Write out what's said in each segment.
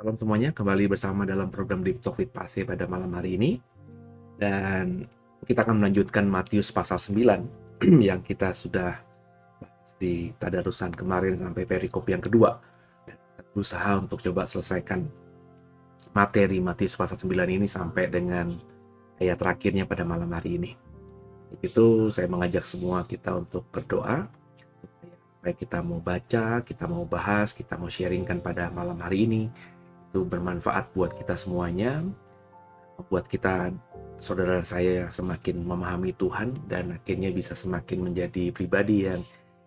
Salam semuanya, kembali bersama dalam program Deep Talk with Pase pada malam hari ini. Dan kita akan melanjutkan Matius pasal 9 yang kita sudah bahas di tadarusan kemarin sampai perikop yang kedua. Dan kita berusaha untuk coba selesaikan materi Matius pasal 9 ini sampai dengan ayat terakhirnya pada malam hari ini. Itu saya mengajak semua kita untuk berdoa supaya kita mau baca, kita mau bahas, kita mau sharingkan pada malam hari ini. Itu bermanfaat buat kita semuanya, buat kita, saudara saya, semakin memahami Tuhan dan akhirnya bisa semakin menjadi pribadi yang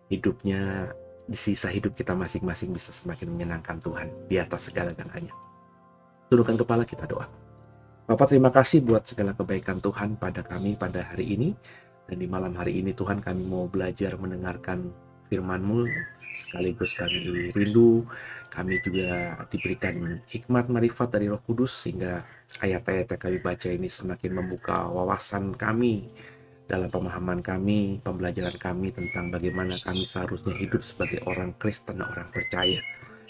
hidupnya di sisa hidup kita masing-masing bisa semakin menyenangkan Tuhan di atas segala-galanya. Tundukkan kepala, kita doa. Bapak, terima kasih buat segala kebaikan Tuhan pada kami pada hari ini. Dan di malam hari ini Tuhan, kami mau belajar mendengarkan firman-Mu, sekaligus kami rindu, kami juga diberikan hikmat marifat dari Roh Kudus sehingga ayat-ayat yang kami baca ini semakin membuka wawasan kami dalam pemahaman kami, pembelajaran kami tentang bagaimana kami seharusnya hidup sebagai orang Kristen, orang percaya.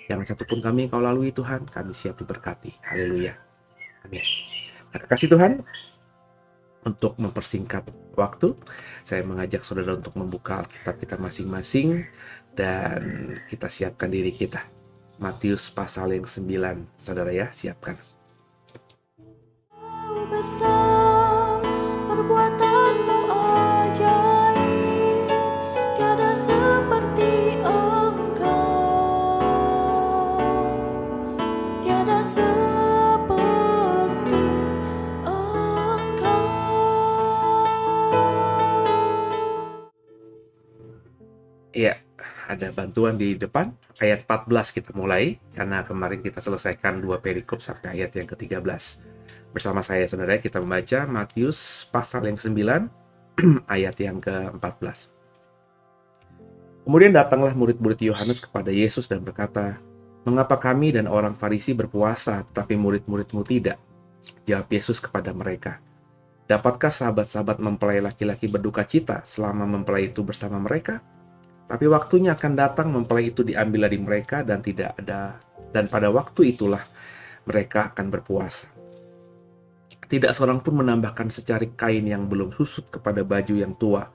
Yang satupun kami Engkau lalui Tuhan, kami siap diberkati. Haleluya. Amin. Terima kasih Tuhan. Untuk mempersingkat waktu, saya mengajak saudara untuk membuka Alkitab kita masing-masing dan kita siapkan diri kita. Matius pasal yang 9, saudara ya, siapkan. Besar perbuatanmu ajaib, tiada seperti Engkau, tiada seperti Engkau. Iya, ada bantuan di depan. Ayat 14 kita mulai, karena kemarin kita selesaikan 2 perikop sampai ayat yang ke-13. Bersama saya, saudara, kita membaca Matius pasal yang 9, ayat yang ke-14. Kemudian datanglah murid-murid Yohanes kepada Yesus dan berkata, "Mengapa kami dan orang Farisi berpuasa, tetapi murid-murid-Mu tidak?" Jawab Yesus kepada mereka, "Dapatkah sahabat-sahabat mempelai laki-laki berduka cita selama mempelai itu bersama mereka? Tapi waktunya akan datang mempelai itu diambil dari mereka dan pada waktu itulah mereka akan berpuasa. Tidak seorang pun menambahkan secarik kain yang belum susut kepada baju yang tua.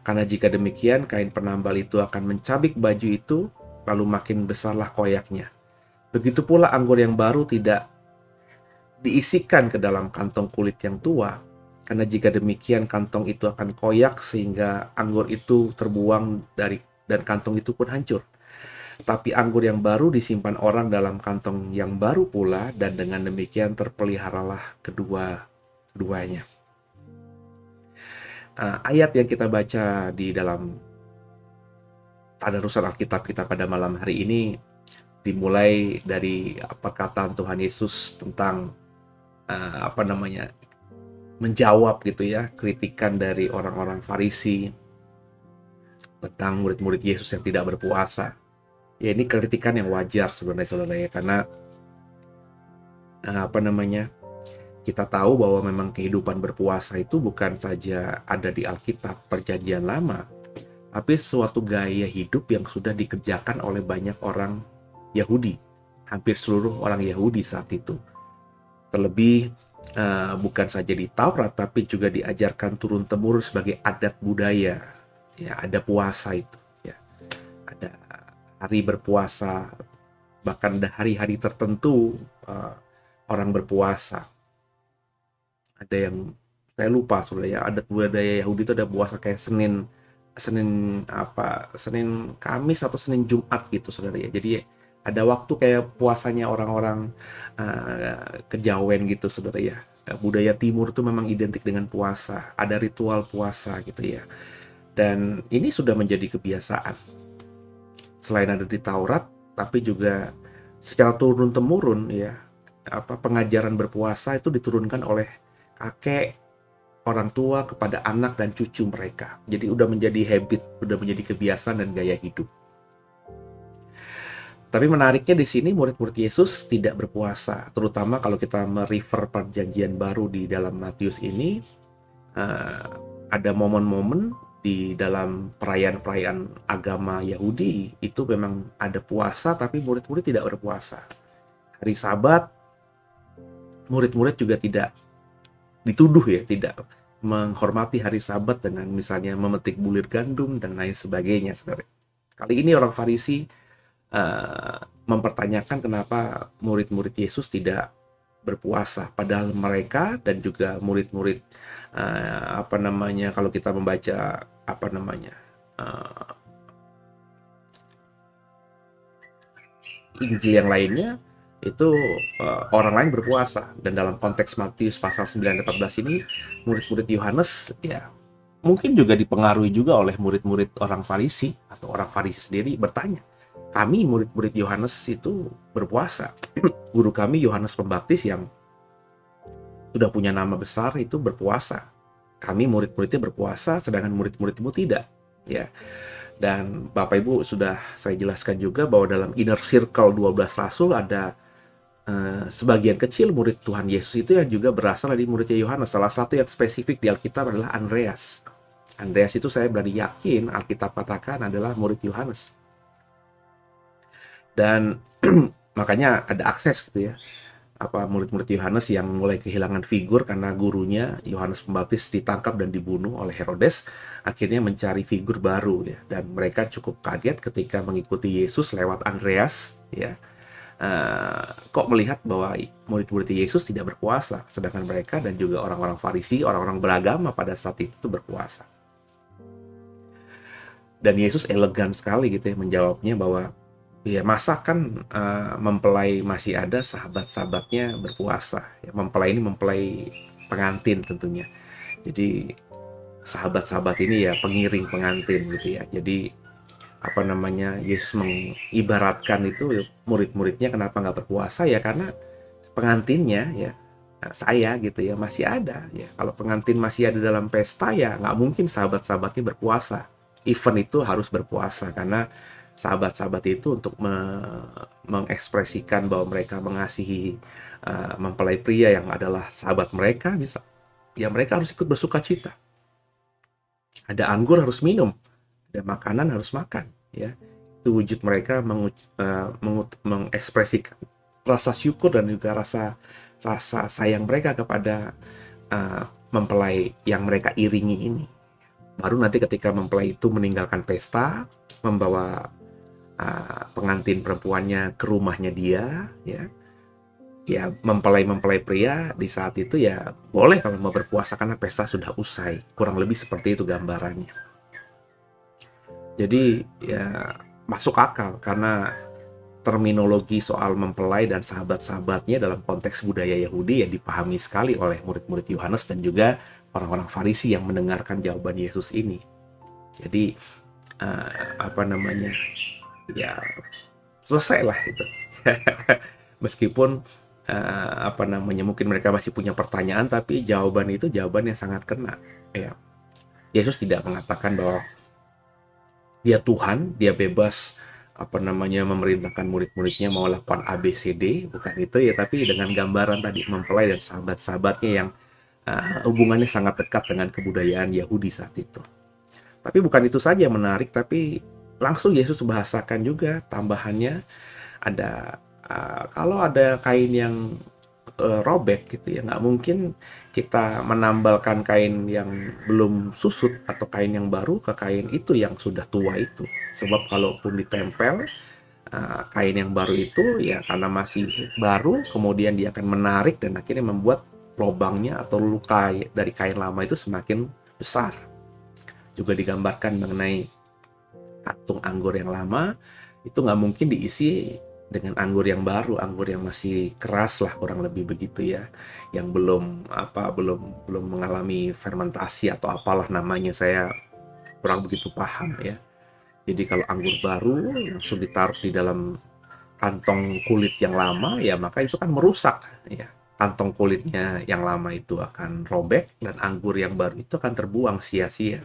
Karena jika demikian, kain penambal itu akan mencabik baju itu, lalu makin besarlah koyaknya. Begitu pula anggur yang baru tidak diisikan ke dalam kantong kulit yang tua, karena jika demikian kantong itu akan koyak sehingga anggur itu terbuang dan kantong itu pun hancur. Tapi anggur yang baru disimpan orang dalam kantong yang baru pula, dan dengan demikian terpeliharalah keduanya." Ayat yang kita baca di dalam tadarusan Alkitab kita pada malam hari ini dimulai dari perkataan Tuhan Yesus tentang menjawab gitu ya, kritikan dari orang-orang Farisi tentang murid-murid Yesus yang tidak berpuasa. Ya, ini kritikan yang wajar sebenarnya, ya, karena kita tahu bahwa memang kehidupan berpuasa itu bukan saja ada di Alkitab Perjanjian Lama, tapi suatu gaya hidup yang sudah dikerjakan oleh banyak orang Yahudi, hampir seluruh orang Yahudi saat itu. Terlebih bukan saja di Taurat, tapi juga diajarkan turun-temurun sebagai adat budaya. Ya, ada puasa itu, ya, ada hari berpuasa, bahkan ada hari-hari tertentu orang berpuasa. Ada yang saya lupa, saudara ya, adat budaya Yahudi itu ada puasa kayak Senin Kamis atau Senin Jumat gitu, saudara ya. Jadi ada waktu kayak puasanya orang-orang kejawen gitu, saudara ya. Budaya Timur itu memang identik dengan puasa, ada ritual puasa gitu ya. Dan ini sudah menjadi kebiasaan. selain ada di Taurat, tapi juga secara turun-temurun ya, pengajaran berpuasa itu diturunkan oleh kakek, orang tua kepada anak dan cucu mereka. Jadi udah menjadi habit, udah menjadi kebiasaan dan gaya hidup. Tapi menariknya di sini murid-murid Yesus tidak berpuasa, terutama kalau kita merefer perjanjian baru di dalam Matius ini, ada momen-momen di dalam perayaan-perayaan agama Yahudi itu memang ada puasa, tapi murid-murid tidak berpuasa. Hari Sabat, murid-murid juga tidak dituduh ya, tidak menghormati hari Sabat dengan misalnya memetik bulir gandum dan lain sebagainya, saudara. Kali ini orang Farisi mempertanyakan kenapa murid-murid Yesus tidak berpuasa, padahal mereka dan juga murid-murid kalau kita membaca Injil yang lainnya itu orang lain berpuasa. Dan dalam konteks Matius pasal 9-14 ini, murid-murid Yohanes ya mungkin juga dipengaruhi juga oleh murid-murid orang Farisi atau orang Farisi sendiri bertanya, kami murid-murid Yohanes itu berpuasa. Guru kami Yohanes Pembaptis yang sudah punya nama besar itu berpuasa. Kami murid-muridnya berpuasa, sedangkan murid-muridmu tidak. Ya. Dan Bapak Ibu sudah saya jelaskan juga bahwa dalam inner circle 12 rasul ada sebagian kecil murid Tuhan Yesus itu yang juga berasal dari muridnya Yohanes. Salah satu yang spesifik di Alkitab adalah Andreas. Andreas itu saya berani yakin Alkitab katakan adalah murid Yohanes. Dan makanya ada akses gitu ya, murid-murid Yohanes yang mulai kehilangan figur karena gurunya Yohanes Pembaptis ditangkap dan dibunuh oleh Herodes, akhirnya mencari figur baru ya, dan mereka cukup kaget ketika mengikuti Yesus lewat Andreas ya. Kok melihat bahwa murid-murid Yesus tidak berpuasa, sedangkan mereka dan juga orang-orang Farisi, orang-orang beragama pada saat itu berpuasa. Dan Yesus elegan sekali gitu ya menjawabnya bahwa ya masa kan mempelai masih ada sahabat-sahabatnya berpuasa. Ya, mempelai ini mempelai pengantin tentunya. Jadi sahabat-sahabat ini ya pengiring pengantin gitu ya. Jadi Yesus mengibaratkan itu murid-muridnya kenapa nggak berpuasa ya karena pengantinnya ya saya gitu ya masih ada ya. Kalau pengantin masih ada dalam pesta ya nggak mungkin sahabat-sahabatnya berpuasa. Event itu harus berpuasa karena sahabat-sahabat itu untuk mengekspresikan bahwa mereka mengasihi mempelai pria yang adalah sahabat mereka, bisa ya mereka harus ikut bersuka cita. Ada anggur harus minum, ada makanan harus makan, ya itu wujud mereka mengekspresikan rasa syukur dan juga rasa sayang mereka kepada mempelai yang mereka iringi ini. Baru nanti ketika mempelai itu meninggalkan pesta, membawa pengantin perempuannya ke rumahnya dia, ya mempelai pria di saat itu ya boleh kalau mau berpuasa karena pesta sudah usai. Kurang lebih seperti itu gambarannya. Jadi ya masuk akal karena terminologi soal mempelai dan sahabat-sahabatnya dalam konteks budaya Yahudi ya dipahami sekali oleh murid-murid Yohanes dan juga orang-orang Farisi yang mendengarkan jawaban Yesus ini. Jadi ya selesai lah itu. Meskipun mungkin mereka masih punya pertanyaan, tapi jawaban itu jawaban yang sangat kena ya. Yesus tidak mengatakan bahwa dia Tuhan, dia bebas memerintahkan murid-muridnya mau lakukan ABCD, bukan itu ya, tapi dengan gambaran tadi mempelai dan sahabat-sahabatnya yang hubungannya sangat dekat dengan kebudayaan Yahudi saat itu. Tapi bukan itu saja yang menarik, tapi langsung Yesus bahasakan juga tambahannya ada kalau ada kain yang robek gitu ya, nggak mungkin kita menambalkan kain yang belum susut atau kain yang baru ke kain itu yang sudah tua itu. Sebab kalaupun ditempel kain yang baru itu ya karena masih baru, kemudian dia akan menarik dan akhirnya membuat lubangnya atau luka dari kain lama itu semakin besar. Juga digambarkan mengenai kantung anggur yang lama itu nggak mungkin diisi dengan anggur yang baru, anggur yang masih keras lah kurang lebih begitu ya, yang belum mengalami fermentasi atau apalah namanya, saya kurang begitu paham ya. Jadi kalau anggur baru langsung ditaruh di dalam kantong kulit yang lama, ya maka itu kan merusak, ya. Kantong kulitnya yang lama itu akan robek dan anggur yang baru itu akan terbuang sia-sia.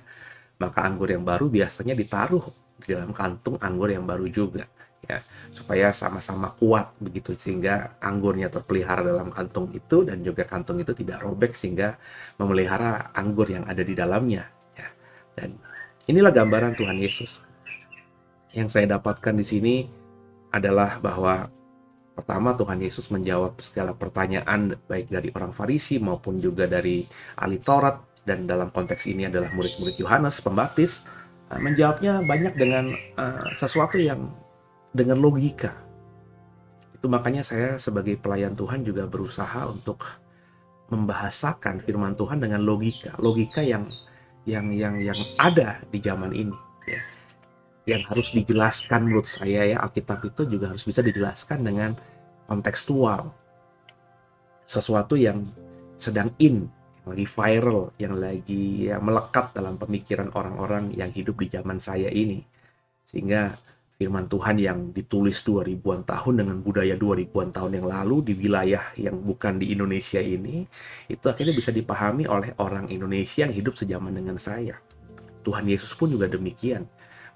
Maka anggur yang baru biasanya ditaruh di dalam kantung anggur yang baru juga, ya, supaya sama-sama kuat begitu, sehingga anggurnya terpelihara dalam kantung itu dan juga kantung itu tidak robek sehingga memelihara anggur yang ada di dalamnya, ya. Dan inilah gambaran Tuhan Yesus. Yang saya dapatkan di sini adalah bahwa pertama, Tuhan Yesus menjawab segala pertanyaan baik dari orang Farisi maupun juga dari ahli Taurat, dan dalam konteks ini adalah murid-murid Yohanes Pembaptis. Menjawabnya banyak dengan sesuatu yang dengan logika. Itu makanya saya sebagai pelayan Tuhan juga berusaha untuk membahasakan firman Tuhan dengan logika yang ada di zaman ini, ya. Yang harus dijelaskan menurut saya, ya, Alkitab itu juga harus bisa dijelaskan dengan kontekstual. Sesuatu yang sedang yang lagi viral, yang lagi melekat dalam pemikiran orang-orang yang hidup di zaman saya ini. Sehingga firman Tuhan yang ditulis 2000-an tahun dengan budaya 2000-an tahun yang lalu di wilayah yang bukan di Indonesia ini, itu akhirnya bisa dipahami oleh orang Indonesia yang hidup sejaman dengan saya. Tuhan Yesus pun juga demikian,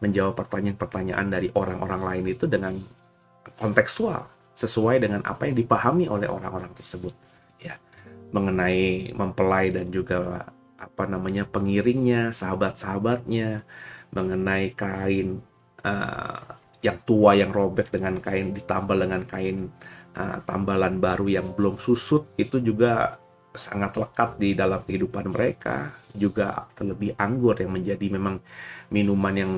menjawab pertanyaan-pertanyaan dari orang-orang lain itu dengan kontekstual, sesuai dengan apa yang dipahami oleh orang-orang tersebut, ya, mengenai mempelai dan juga pengiringnya, sahabat-sahabatnya, mengenai kain yang tua yang robek dengan kain ditambal dengan kain tambalan baru yang belum susut, itu juga sangat lekat di dalam kehidupan mereka. Juga terlebih anggur yang menjadi memang minuman yang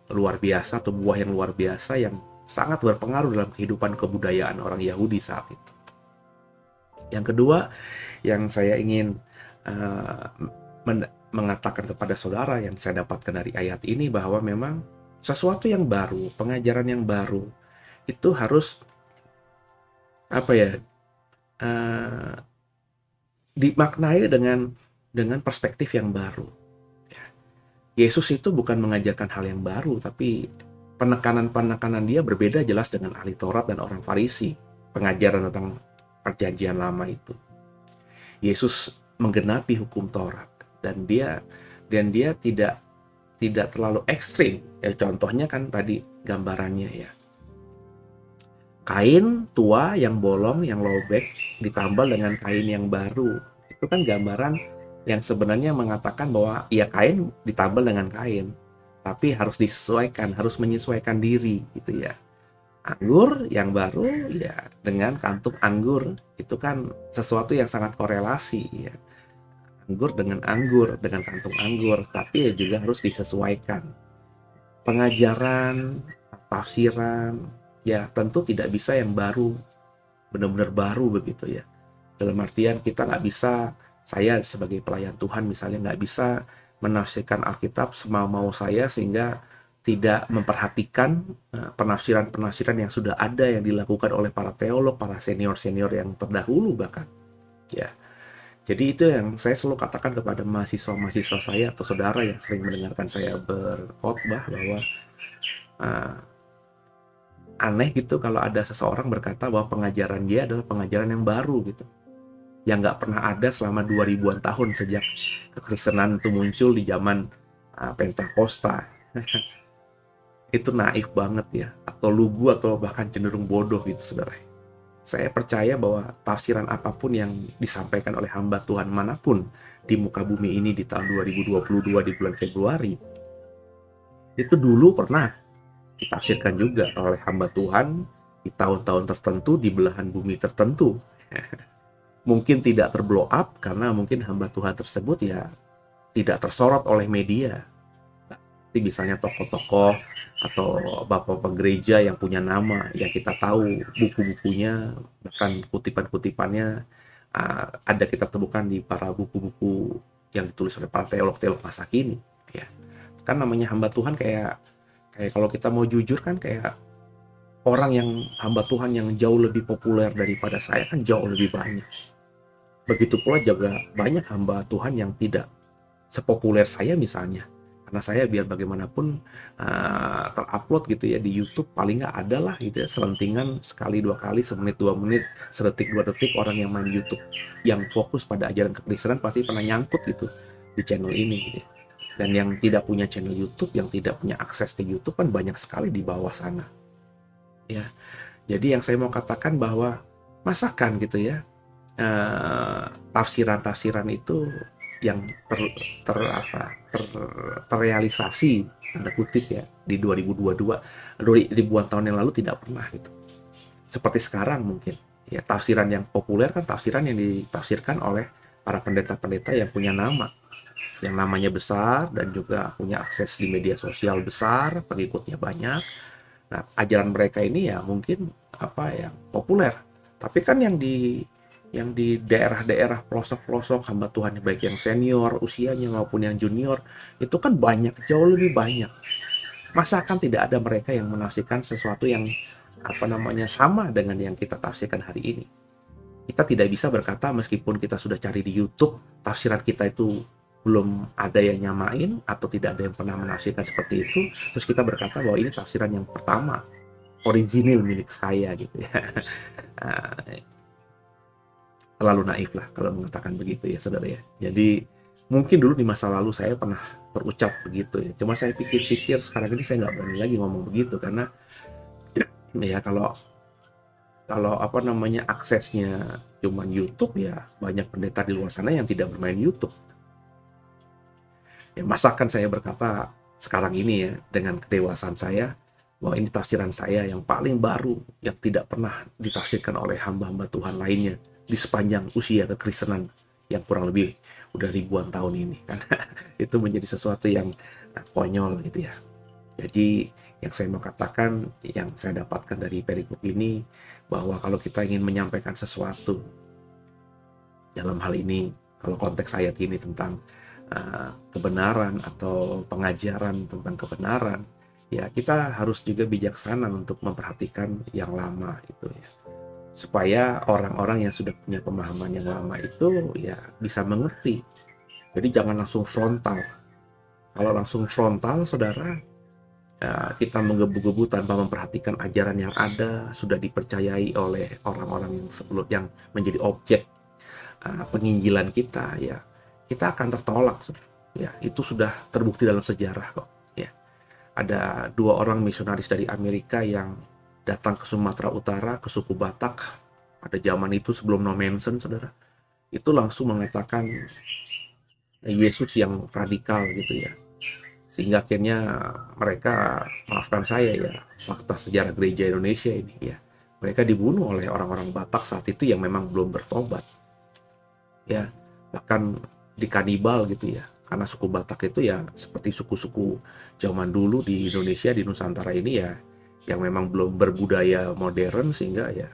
luar biasa atau buah yang luar biasa yang sangat berpengaruh dalam kehidupan kebudayaan orang Yahudi saat itu. Yang kedua yang saya ingin mengatakan kepada saudara yang saya dapatkan dari ayat ini, bahwa memang sesuatu yang baru, pengajaran yang baru itu harus dimaknai dengan perspektif yang baru. Yesus itu bukan mengajarkan hal yang baru, tapi penekanan dia berbeda jelas dengan ahli Taurat dan orang Farisi, pengajaran tentang perjanjian lama itu. Yesus menggenapi hukum Taurat, dan dia tidak terlalu ekstrim. Ya, contohnya kan tadi gambarannya, ya. Kain tua yang bolong, yang lobek ditambal dengan kain yang baru. Itu kan gambaran yang sebenarnya mengatakan bahwa ya kain ditambal dengan kain, tapi harus disesuaikan, harus menyesuaikan diri gitu, ya. Anggur yang baru ya dengan kantung anggur, itu kan sesuatu yang sangat korelasi, ya. Anggur dengan kantung anggur, tapi ya juga harus disesuaikan. Pengajaran, tafsiran, ya tentu tidak bisa yang baru, benar-benar baru begitu, ya. Dalam artian kita nggak bisa, saya sebagai pelayan Tuhan misalnya nggak bisa menafsirkan Alkitab semau-mau saya sehingga tidak memperhatikan penafsiran-penafsiran yang sudah ada, yang dilakukan oleh para teolog, para senior-senior yang terdahulu bahkan, ya. Jadi itu yang saya selalu katakan kepada mahasiswa-mahasiswa saya atau saudara yang sering mendengarkan saya berkhotbah, bahwa aneh gitu kalau ada seseorang berkata bahwa pengajaran dia adalah pengajaran yang baru gitu, yang nggak pernah ada selama 2000-an tahun sejak kekristenan itu muncul di zaman Pentakosta. Itu naif banget, ya, atau lugu atau bahkan cenderung bodoh gitu, saudara. Saya percaya bahwa tafsiran apapun yang disampaikan oleh hamba Tuhan manapun di muka bumi ini di tahun 2022 di bulan Februari, itu dulu pernah ditafsirkan juga oleh hamba Tuhan di tahun-tahun tertentu, di belahan bumi tertentu. Mungkin tidak terblow up karena mungkin hamba Tuhan tersebut ya tidak tersorot oleh media. Seperti misalnya tokoh-tokoh atau bapak-bapak gereja yang punya nama, yang kita tahu buku-bukunya, bahkan kutipan-kutipannya ada kita temukan di para buku-buku yang ditulis oleh para teolog-teolog masa kini, ya. Kan namanya hamba Tuhan kayak kalau kita mau jujur kan kayak orang yang hamba Tuhan yang jauh lebih populer daripada saya kan jauh lebih banyak. Begitu pula juga banyak hamba Tuhan yang tidak sepopuler saya misalnya, Karena saya biar bagaimanapun terupload gitu ya di YouTube paling nggak ada lah gitu ya, selentingan sekali dua kali, semenit dua menit, sedetik dua detik orang yang main YouTube yang fokus pada ajaran kekristenan pasti pernah nyangkut gitu di channel ini gitu. Dan yang tidak punya channel YouTube, yang tidak punya akses ke YouTube kan banyak sekali di bawah sana ya. Jadi yang saya mau katakan bahwa masakan gitu ya, tafsiran-tafsiran itu yang terrealisasi tanda kutip ya di 2022, ribuan tahun yang lalu tidak pernah gitu. Seperti sekarang mungkin ya, tafsiran yang populer kan tafsiran yang ditafsirkan oleh para pendeta-pendeta yang punya nama, yang namanya besar dan juga punya akses di media sosial besar, pengikutnya banyak. Nah, ajaran mereka ini ya mungkin yang populer. Tapi kan yang di daerah-daerah pelosok-pelosok hamba Tuhan baik yang senior usianya maupun yang junior itu kan banyak, jauh lebih banyak. Masa kan tidak ada mereka yang menafsirkan sesuatu yang sama dengan yang kita tafsirkan hari ini. Kita tidak bisa berkata meskipun kita sudah cari di YouTube, tafsiran kita itu belum ada yang nyamain atau tidak ada yang pernah menafsirkan seperti itu, terus kita berkata bahwa ini tafsiran yang pertama, original milik saya gitu ya. Terlalu naif lah kalau mengatakan begitu ya saudara ya. Jadi mungkin dulu di masa lalu saya pernah terucap begitu ya. Cuma saya pikir-pikir sekarang ini saya nggak berani lagi ngomong begitu karena ya kalau aksesnya cuman YouTube ya banyak pendeta di luar sana yang tidak bermain YouTube. Ya masakan saya berkata sekarang ini ya dengan kedewasaan saya bahwa ini tafsiran saya yang paling baru yang tidak pernah ditafsirkan oleh hamba-hamba Tuhan lainnya di sepanjang usia kekristenan yang kurang lebih udah ribuan tahun ini kan. Itu menjadi sesuatu yang konyol gitu ya. Jadi yang saya mau katakan, yang saya dapatkan dari perikop ini bahwa kalau kita ingin menyampaikan sesuatu dalam hal ini, kalau konteks ayat ini tentang kebenaran atau pengajaran tentang kebenaran, ya kita harus juga bijaksana untuk memperhatikan yang lama gitu ya, supaya orang-orang yang sudah punya pemahaman yang lama itu ya bisa mengerti. Jadi jangan langsung frontal. Kalau langsung frontal saudara, kita menggebu-gebu tanpa memperhatikan ajaran yang ada sudah dipercayai oleh orang-orang yang sebelum yang menjadi objek penginjilan kita ya, kita akan tertolak ya. Itu sudah terbukti dalam sejarah kok ya. Ada 2 orang misionaris dari Amerika yang datang ke Sumatera Utara, ke suku Batak pada zaman itu sebelum No Manson saudara, itu langsung mengatakan Yesus yang radikal gitu ya, sehingga akhirnya mereka, maafkan saya ya, fakta sejarah gereja Indonesia ini ya, mereka dibunuh oleh orang-orang Batak saat itu yang memang belum bertobat ya, bahkan dikanibal gitu ya, karena suku Batak itu ya seperti suku-suku zaman dulu di Indonesia, di Nusantara ini ya, yang memang belum berbudaya modern sehingga ya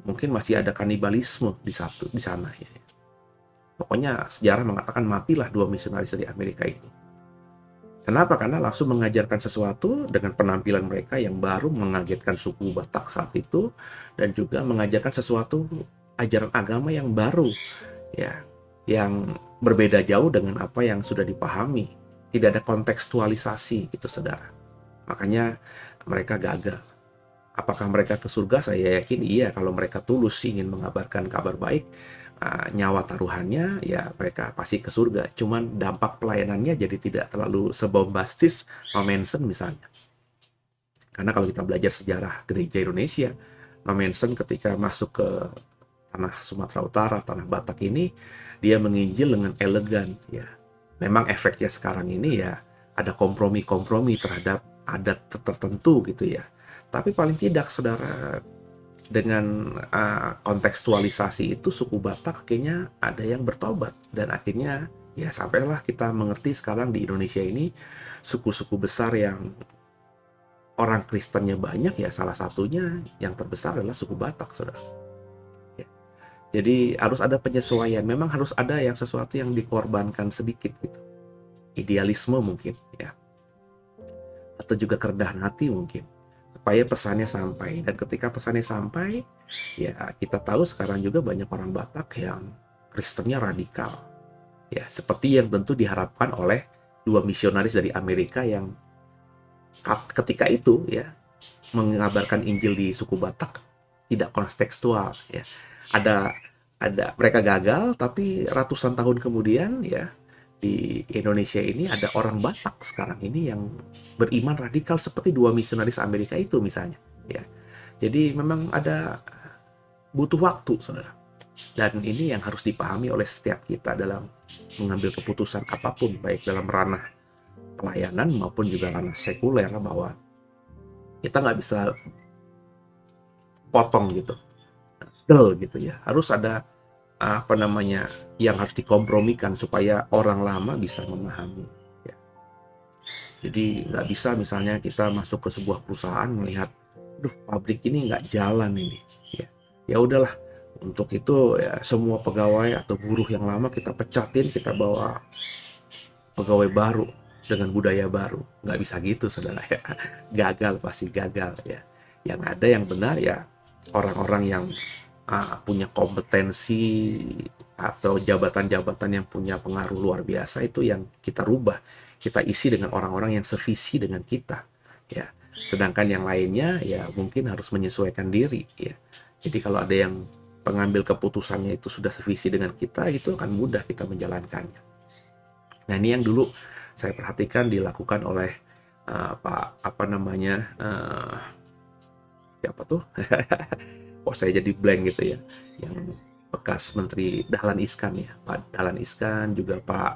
mungkin masih ada kanibalisme di sana ya. Pokoknya sejarah mengatakan matilah 2 misionaris dari Amerika itu. Kenapa? Karena langsung mengajarkan sesuatu dengan penampilan mereka yang baru mengagetkan suku Batak saat itu, dan juga mengajarkan sesuatu ajaran agama yang baru ya, yang berbeda jauh dengan apa yang sudah dipahami. Tidak ada kontekstualisasi gitu saudara. Makanya mereka gagal. Apakah mereka ke surga? Saya yakin iya, kalau mereka tulus ingin mengabarkan kabar baik, nyawa taruhannya ya mereka pasti ke surga. Cuman dampak pelayanannya jadi tidak terlalu sebombastis No Manson misalnya. Karena kalau kita belajar sejarah gereja Indonesia, No Manson ketika masuk ke tanah Sumatera Utara, tanah Batak ini, dia menginjil dengan elegan ya. Memang efeknya sekarang ini ya ada kompromi-kompromi terhadap adat tertentu gitu ya. Tapi paling tidak saudara, dengan kontekstualisasi itu suku Batak akhirnya ada yang bertobat, dan akhirnya ya sampailah kita mengerti sekarang di Indonesia ini suku-suku besar yang orang Kristennya banyak ya, salah satunya yang terbesar adalah suku Batak saudara ya. Jadi harus ada penyesuaian, memang harus ada yang sesuatu yang dikorbankan sedikit gitu, idealisme mungkin ya, atau juga kerendahan hati mungkin, supaya pesannya sampai. Dan ketika pesannya sampai ya, kita tahu sekarang juga banyak orang Batak yang Kristennya radikal ya, seperti yang tentu diharapkan oleh dua misionaris dari Amerika yang ketika itu ya mengabarkan Injil di suku Batak tidak kontekstual ya. Ada mereka gagal, tapi ratusan tahun kemudian ya di Indonesia ini ada orang Batak sekarang ini yang beriman radikal seperti dua misionaris Amerika itu misalnya ya. Jadi memang ada butuh waktu, saudara. Dan ini yang harus dipahami oleh setiap kita dalam mengambil keputusan apapun, baik dalam ranah pelayanan maupun juga ranah sekuler, bahwa kita nggak bisa potong gitu, gitu ya. Harus ada yang harus dikompromikan supaya orang lama bisa memahami. Ya. Jadi nggak bisa misalnya kita masuk ke sebuah perusahaan melihat, pabrik ini nggak jalan ini. Ya udahlah, untuk itu ya semua pegawai atau buruh yang lama kita pecatin, kita bawa pegawai baru dengan budaya baru. Nggak bisa gitu, saudara ya. Gagal, pasti gagal ya. Yang ada yang benar ya orang-orang yang punya kompetensi atau jabatan-jabatan yang punya pengaruh luar biasa, itu yang kita rubah, kita isi dengan orang-orang yang sevisi dengan kita ya. Sedangkan yang lainnya ya mungkin harus menyesuaikan diri ya. Jadi kalau ada yang pengambil keputusannya itu sudah sevisi dengan kita, itu akan mudah kita menjalankannya. Nah, ini yang dulu saya perhatikan dilakukan oleh siapa tuh? Oh, saya jadi blank gitu ya. Yang bekas Menteri Dahlan Iskan ya, Pak Dahlan Iskan, juga Pak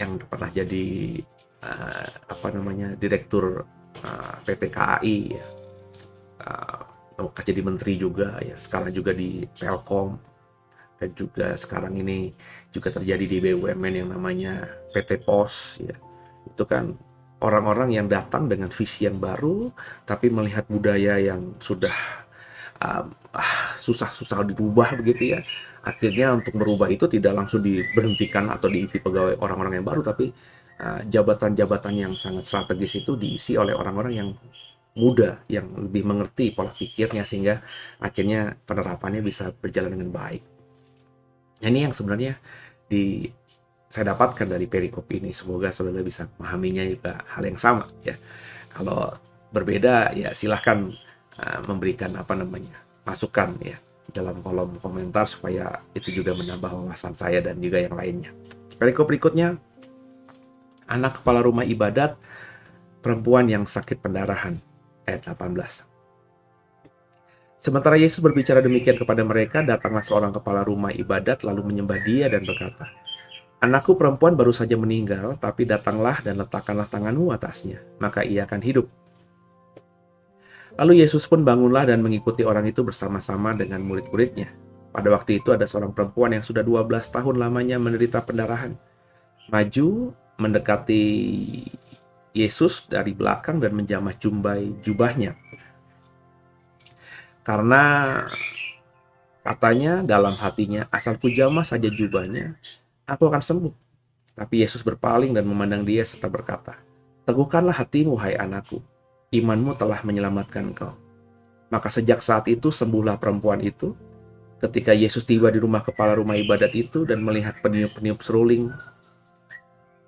yang pernah jadi Direktur PT KAI ya. Jadi menteri juga ya, sekarang juga di Telkom, dan juga sekarang ini juga terjadi di BUMN yang namanya PT Pos ya. Itu kan orang-orang yang datang dengan visi yang baru, tapi melihat budaya yang sudah susah dirubah begitu ya. Akhirnya untuk merubah itu tidak langsung diberhentikan atau diisi pegawai orang-orang yang baru, tapi jabatan-jabatan yang sangat strategis itu diisi oleh orang-orang yang muda, yang lebih mengerti pola pikirnya, sehingga akhirnya penerapannya bisa berjalan dengan baik. Nah, ini yang sebenarnya saya dapatkan dari perikop ini. Semoga saudara bisa memahaminya juga hal yang sama ya. Kalau berbeda ya silahkan memberikan masukan ya dalam kolom komentar, supaya itu juga menambah wawasan saya dan juga yang lainnya. Perikop berikutnya, anak kepala rumah ibadat perempuan yang sakit pendarahan, ayat 18. Sementara Yesus berbicara demikian kepada mereka, datanglah seorang kepala rumah ibadat lalu menyembah Dia dan berkata, "Anakku perempuan baru saja meninggal, tapi datanglah dan letakkanlah tanganmu atasnya, maka ia akan hidup." Lalu Yesus pun bangunlah dan mengikuti orang itu bersama-sama dengan murid-muridnya. Pada waktu itu ada seorang perempuan yang sudah 12 tahun lamanya menderita pendarahan. Maju mendekati Yesus dari belakang dan menjamah jubahnya. Karena katanya dalam hatinya, asal ku jamah saja jubahnya, aku akan sembuh. Tapi Yesus berpaling dan memandang dia serta berkata, "Teguhkanlah hatimu, hai anakku. Imanmu telah menyelamatkan engkau." Maka sejak saat itu sembuhlah perempuan itu. Ketika Yesus tiba di rumah kepala rumah ibadat itu dan melihat peniup-peniup seruling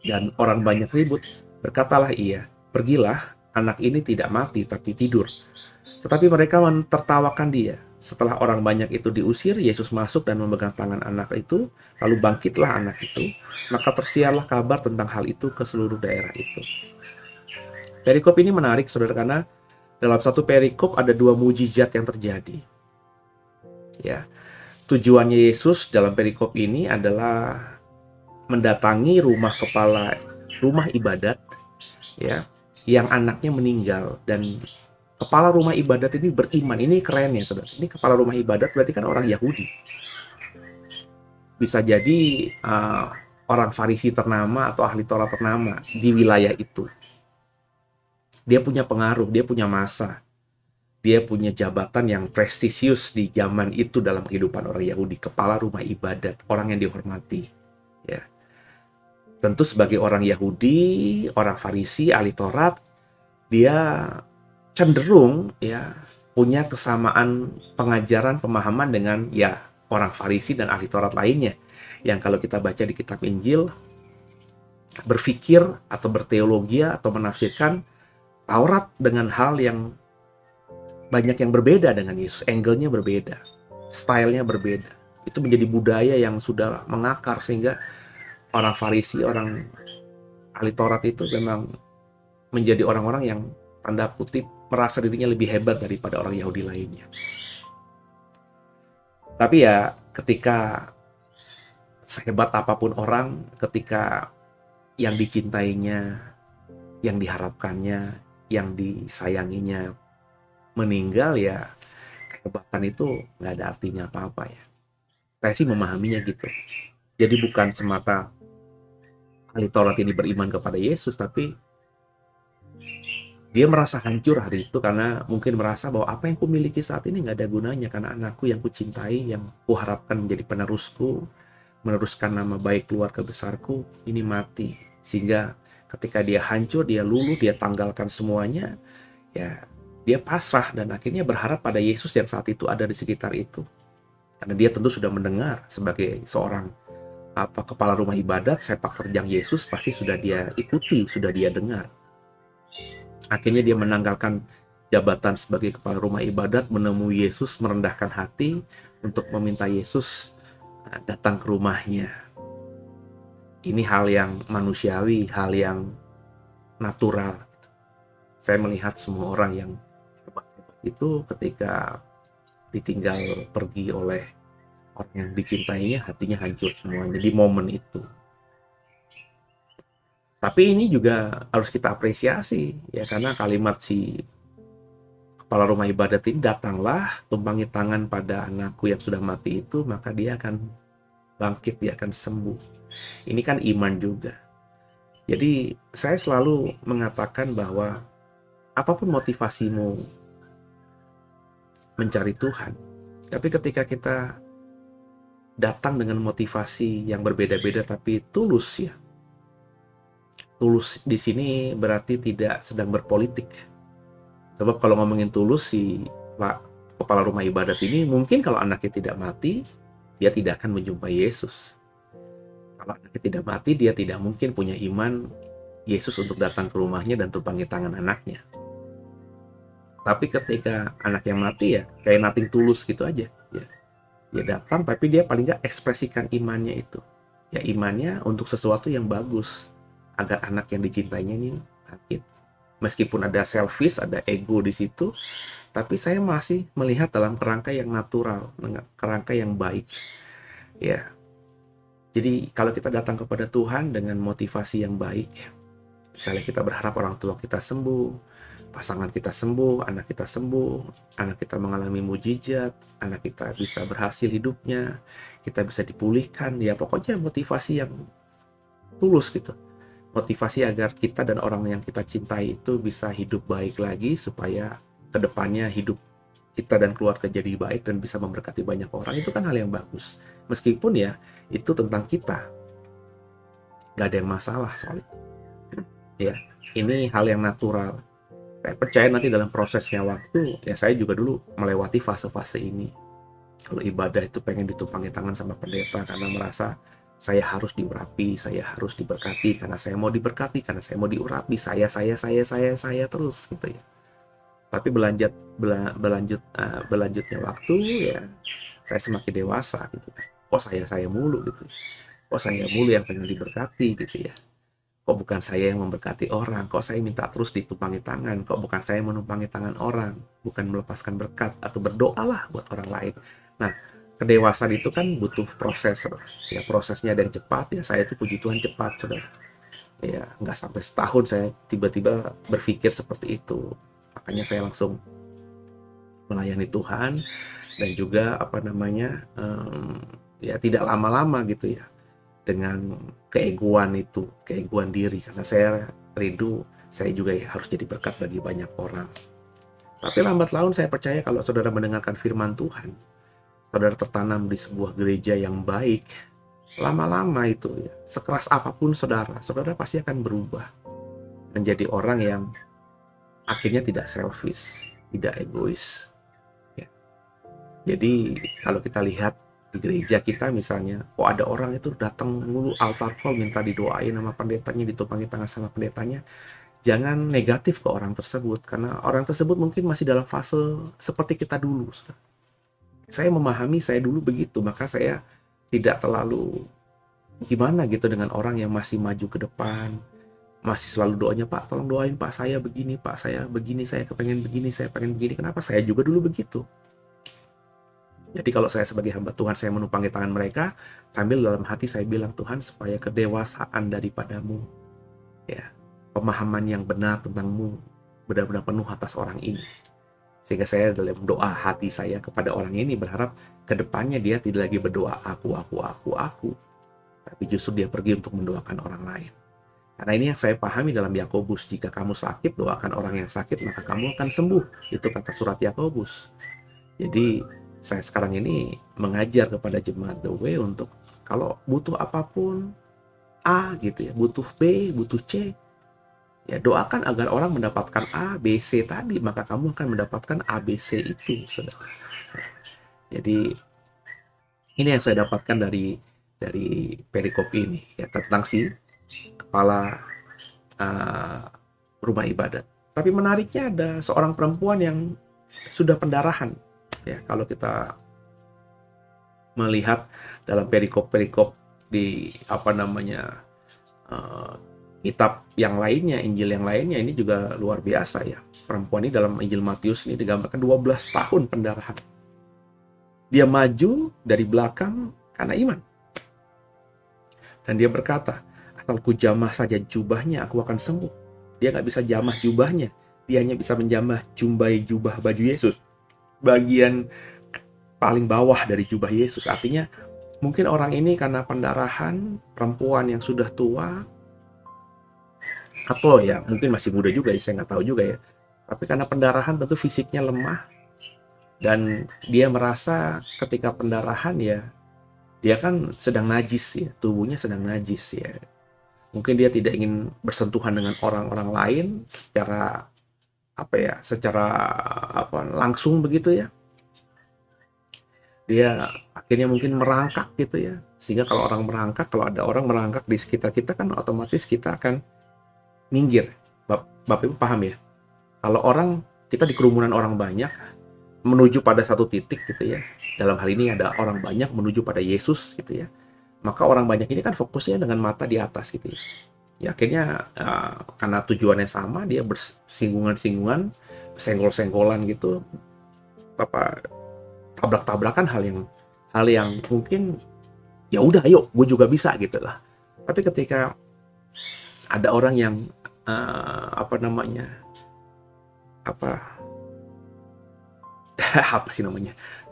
dan orang banyak ribut, berkatalah ia, "Pergilah, anak ini tidak mati tapi tidur." Tetapi mereka mentertawakan dia. Setelah orang banyak itu diusir, Yesus masuk dan memegang tangan anak itu, lalu bangkitlah anak itu. Maka tersiarlah kabar tentang hal itu ke seluruh daerah itu. Perikop ini menarik, saudara, karena dalam satu perikop ada dua mujizat yang terjadi. Ya, tujuannya Yesus dalam perikop ini adalah mendatangi rumah kepala rumah ibadat, ya, yang anaknya meninggal, dan kepala rumah ibadat ini beriman. Ini keren ya, saudara. Ini kepala rumah ibadat berarti kan orang Yahudi. Bisa jadi orang Farisi ternama atau ahli Taurat ternama di wilayah itu. Dia punya pengaruh, dia punya massa, dia punya jabatan yang prestisius di zaman itu dalam kehidupan orang Yahudi. Kepala rumah ibadat, orang yang dihormati. Ya, tentu sebagai orang Yahudi, orang Farisi, ahli Taurat, dia cenderung ya punya kesamaan pengajaran, pemahaman dengan ya orang Farisi dan ahli Taurat lainnya. Yang kalau kita baca di kitab Injil, berpikir atau berteologi atau menafsirkan Taurat dengan hal yang banyak yang berbeda dengan Yesus. Angle-nya berbeda, style-nya berbeda. Itu menjadi budaya yang sudah mengakar sehingga orang Farisi, orang ahli Taurat itu memang menjadi orang-orang yang tanda kutip merasa dirinya lebih hebat daripada orang Yahudi lainnya. Tapi ya ketika sehebat apapun orang, ketika yang dicintainya, yang diharapkannya, yang disayanginya meninggal, ya kehebatan itu nggak ada artinya apa-apa ya. Saya sih memahaminya gitu. Jadi bukan semata ahli Taurat ini beriman kepada Yesus, tapi dia merasa hancur hari itu karena mungkin merasa bahwa apa yang kumiliki saat ini nggak ada gunanya karena anakku yang kucintai, yang kuharapkan menjadi penerusku, meneruskan nama baik keluarga besarku, ini mati. Sehingga ketika dia hancur, dia luluh, dia tanggalkan semuanya, ya dia pasrah dan akhirnya berharap pada Yesus yang saat itu ada di sekitar itu. Karena dia tentu sudah mendengar sebagai seorang kepala rumah ibadat, sepak terjang Yesus pasti sudah dia ikuti, sudah dia dengar. Akhirnya dia menanggalkan jabatan sebagai kepala rumah ibadat, menemui Yesus, merendahkan hati untuk meminta Yesus datang ke rumahnya. Ini hal yang manusiawi, hal yang natural. Saya melihat semua orang yang hebat-hebat itu ketika ditinggal pergi oleh orang yang dicintainya, hatinya hancur semua. Jadi momen itu. Tapi ini juga harus kita apresiasi ya, karena kalimat si kepala rumah ibadat ini, datanglah tumpangi tangan pada anakku yang sudah mati itu, maka dia akan bangkit, dia akan sembuh. Ini kan iman juga. Jadi saya selalu mengatakan bahwa apapun motivasimu mencari Tuhan, tapi ketika kita datang dengan motivasi yang berbeda-beda tapi tulus ya. Tulus di sini berarti tidak sedang berpolitik. Sebab kalau ngomongin tulus, si Pak kepala rumah ibadat ini mungkin kalau anaknya tidak mati, dia tidak akan menjumpai Yesus. Kalau anaknya tidak mati, dia tidak mungkin punya iman Yesus untuk datang ke rumahnya dan tumpangi tangan anaknya. Tapi ketika anaknya mati ya kayak nothing tulus gitu aja ya. Dia datang tapi dia paling nggak ekspresikan imannya itu. Ya imannya untuk sesuatu yang bagus, agar anak yang dicintainya ini bangkit. Meskipun ada selfish, ada ego di situ, tapi saya masih melihat dalam kerangka yang natural, kerangka yang baik. Ya. Jadi kalau kita datang kepada Tuhan dengan motivasi yang baik, misalnya kita berharap orang tua kita sembuh, pasangan kita sembuh, anak kita mengalami mujizat, anak kita bisa berhasil hidupnya, kita bisa dipulihkan, ya pokoknya motivasi yang tulus gitu. Motivasi agar kita dan orang yang kita cintai itu bisa hidup baik lagi, supaya kedepannya hidup kita dan keluarga jadi baik dan bisa memberkati banyak orang. Itu kan hal yang bagus. Meskipun ya itu tentang kita, gak ada yang masalah soal itu. Ya, ini hal yang natural. Saya percaya nanti dalam prosesnya waktu, ya saya juga dulu melewati fase-fase ini. Kalau ibadah itu pengen ditumpangi tangan sama pendeta karena merasa saya harus diurapi, saya harus diberkati, karena saya mau diberkati, karena saya mau diurapi, saya terus gitu ya. Tapi berlanjutnya waktu ya, saya semakin dewasa gitu. Kok saya mulu gitu. Kok saya mulu yang pengen diberkati gitu ya. Kok bukan saya yang memberkati orang, kok saya minta terus ditumpangi tangan, kok bukan saya menumpangi tangan orang, bukan melepaskan berkat atau berdoalah buat orang lain. Nah, kedewasaan itu kan butuh proses, ya prosesnya ada yang cepat, ya saya itu puji Tuhan cepat, saudara. Ya nggak sampai setahun saya tiba-tiba berpikir seperti itu, makanya saya langsung melayani Tuhan dan juga ya tidak lama-lama gitu ya dengan keegoan diri, karena saya rindu saya juga ya harus jadi berkat bagi banyak orang. Tapi lambat laun saya percaya kalau saudara mendengarkan firman Tuhan, saudara tertanam di sebuah gereja yang baik, lama-lama itu ya, sekeras apapun saudara pasti akan berubah menjadi orang yang akhirnya tidak selfish, tidak egois. Ya. Jadi kalau kita lihat di gereja kita misalnya, kok ada orang itu datang mulu altar call minta didoain sama pendetanya, ditumpangi tangan sama pendetanya, jangan negatif ke orang tersebut, karena orang tersebut mungkin masih dalam fase seperti kita dulu. Saya memahami, saya dulu begitu, maka saya tidak terlalu gimana gitu dengan orang yang masih maju ke depan, masih selalu doanya, Pak tolong doain Pak, saya begini Pak, saya begini, saya kepengen begini, saya pengen begini. Kenapa? Saya juga dulu begitu. Jadi kalau saya sebagai hamba Tuhan, saya menumpangi tangan mereka, sambil dalam hati saya bilang, Tuhan supaya kedewasaan daripadamu, ya, pemahaman yang benar tentangmu benar-benar penuh atas orang ini. Sehingga saya dalam doa hati saya kepada orang ini berharap kedepannya dia tidak lagi berdoa aku, tapi justru dia pergi untuk mendoakan orang lain. Karena ini yang saya pahami dalam Yakobus, jika kamu sakit, doakan orang yang sakit, maka kamu akan sembuh. Itu kata surat Yakobus. Jadi saya sekarang ini mengajar kepada jemaat The Way untuk kalau butuh apapun A gitu ya, butuh B, butuh C, ya doakan agar orang mendapatkan A, B, C tadi, maka kamu akan mendapatkan A, B, C itu, saudara. Jadi ini yang saya dapatkan dari perikop ini ya, tentang si kepala rumah ibadat. Tapi menariknya ada seorang perempuan yang sudah pendarahan. Ya, kalau kita melihat dalam perikop-perikop di kitab yang lainnya, Injil yang lainnya, ini juga luar biasa ya. Perempuan ini dalam Injil Matius ini digambarkan 12 tahun pendarahan. Dia maju dari belakang karena iman. Dan dia berkata, asal ku jamah saja jubahnya, aku akan sembuh. Dia nggak bisa jamah jubahnya, dia hanya bisa menjamah jubah baju Yesus, bagian paling bawah dari jubah Yesus. Artinya mungkin orang ini karena pendarahan, perempuan yang sudah tua, atau ya mungkin masih muda juga ya, saya nggak tahu juga ya, tapi karena pendarahan tentu fisiknya lemah, dan dia merasa ketika pendarahan ya, dia kan sedang najis ya, tubuhnya sedang najis ya, mungkin dia tidak ingin bersentuhan dengan orang-orang lain secara langsung begitu ya. Dia akhirnya mungkin merangkak gitu ya. Sehingga kalau ada orang merangkak di sekitar kita kan otomatis kita akan minggir. Bapak Ibu paham ya? Kalau kita di kerumunan orang banyak menuju pada satu titik gitu ya. Dalam hal ini ada orang banyak menuju pada Yesus gitu ya. Maka orang banyak ini kan fokusnya dengan mata di atas gitu ya. Ya akhirnya karena tujuannya sama, dia bersinggungan-singgungan, senggol-senggolan gitu, tabrak-tabrakan hal yang mungkin ya udah ayo gue juga bisa gitu lah. Tapi ketika ada orang yang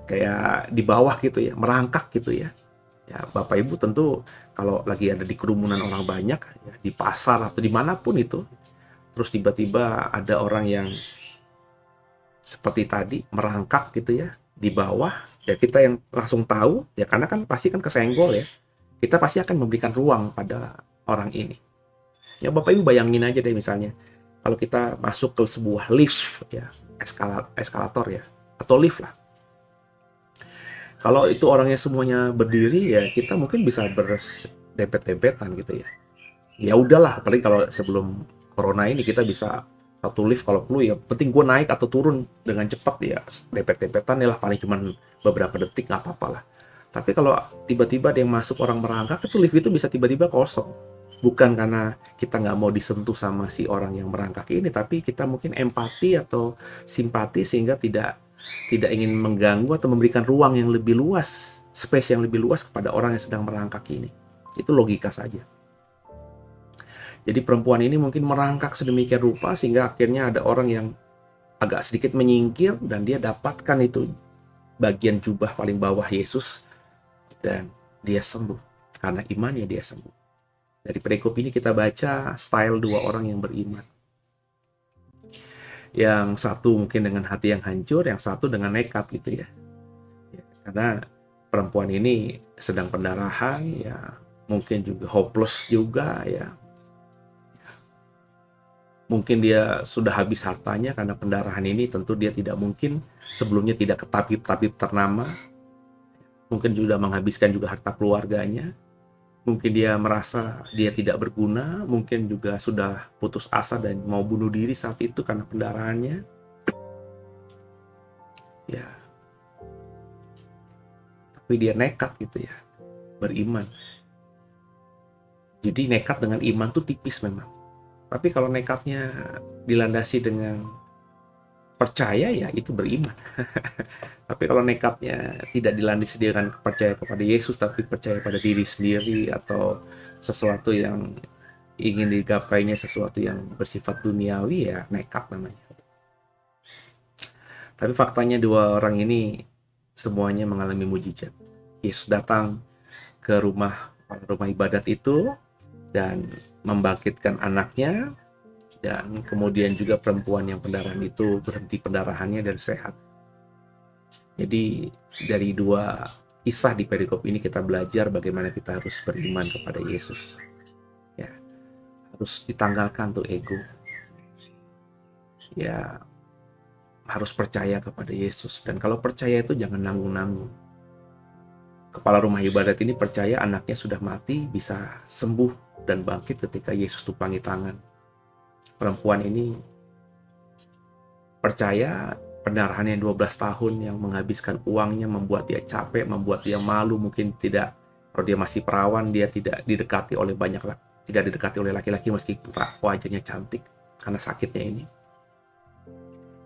kayak di bawah gitu ya, merangkak gitu ya. Ya, Bapak Ibu tentu kalau lagi ada di kerumunan orang banyak, ya, di pasar atau dimanapun itu, terus tiba-tiba ada orang yang seperti tadi merangkak gitu ya di bawah, ya kita yang langsung tahu ya, karena kan pasti kan kesenggol ya, kita pasti akan memberikan ruang pada orang ini. Ya Bapak Ibu bayangin aja deh misalnya kalau kita masuk ke sebuah lift ya, eskalator ya, atau lift lah. Kalau itu orangnya semuanya berdiri ya, kita mungkin bisa berdempet-dempetan gitu ya. Ya udahlah, apalagi kalau sebelum corona ini kita bisa satu lift kalau perlu ya, penting gue naik atau turun dengan cepat ya, dempet-dempetan ya lah, paling cuma beberapa detik nggak apa-apa lah. Tapi kalau tiba-tiba dia masuk orang merangkak, itu lift itu bisa tiba-tiba kosong. Bukan karena kita nggak mau disentuh sama si orang yang merangkak ini, tapi kita mungkin empati atau simpati sehingga tidak ingin mengganggu atau memberikan ruang yang lebih luas, space yang lebih luas kepada orang yang sedang merangkak ini. Itu logika saja. Jadi perempuan ini mungkin merangkak sedemikian rupa sehingga akhirnya ada orang yang agak sedikit menyingkir dan dia dapatkan itu bagian jubah paling bawah Yesus dan dia sembuh. Karena imannya dia sembuh. Dari perikop ini kita baca style dua orang yang beriman. Yang satu mungkin dengan hati yang hancur, yang satu dengan nekat gitu ya. Karena perempuan ini sedang pendarahan ya, mungkin juga hopeless juga ya. Mungkin dia sudah habis hartanya karena pendarahan ini, tentu dia tidak mungkin sebelumnya tidak ke tabib-tabib ternama. mungkin sudah menghabiskan juga harta keluarganya, mungkin dia merasa dia tidak berguna, mungkin juga sudah putus asa dan mau bunuh diri saat itu karena pendarahannya. Ya, tapi dia nekat gitu ya, beriman. Jadi nekat dengan iman tuh tipis memang. Tapi kalau nekatnya dilandasi dengan percaya, ya itu beriman. Tapi kalau nekatnya tidak dilandasi dengan percaya kepada Yesus, tapi percaya pada diri sendiri atau sesuatu yang ingin digapainya, sesuatu yang bersifat duniawi, ya nekat namanya. Tapi faktanya dua orang ini semuanya mengalami mujizat. Yesus datang ke rumah ibadat itu dan membangkitkan anaknya, dan kemudian juga perempuan yang pendarahan itu berhenti pendarahannya dan sehat. Jadi dari dua kisah di perikop ini kita belajar bagaimana kita harus beriman kepada Yesus. Ya, harus ditanggalkan tuh ego. Ya, harus percaya kepada Yesus. Dan kalau percaya itu jangan nanggung-nanggung. Kepala rumah ibadat ini percaya anaknya sudah mati, bisa sembuh dan bangkit ketika Yesus tupangi tangan. Perempuan ini percaya pendarahannya 12 tahun yang menghabiskan uangnya, membuat dia capek, membuat dia malu, mungkin tidak, kalau dia masih perawan, dia tidak didekati oleh laki-laki meskipun wajahnya cantik karena sakitnya ini.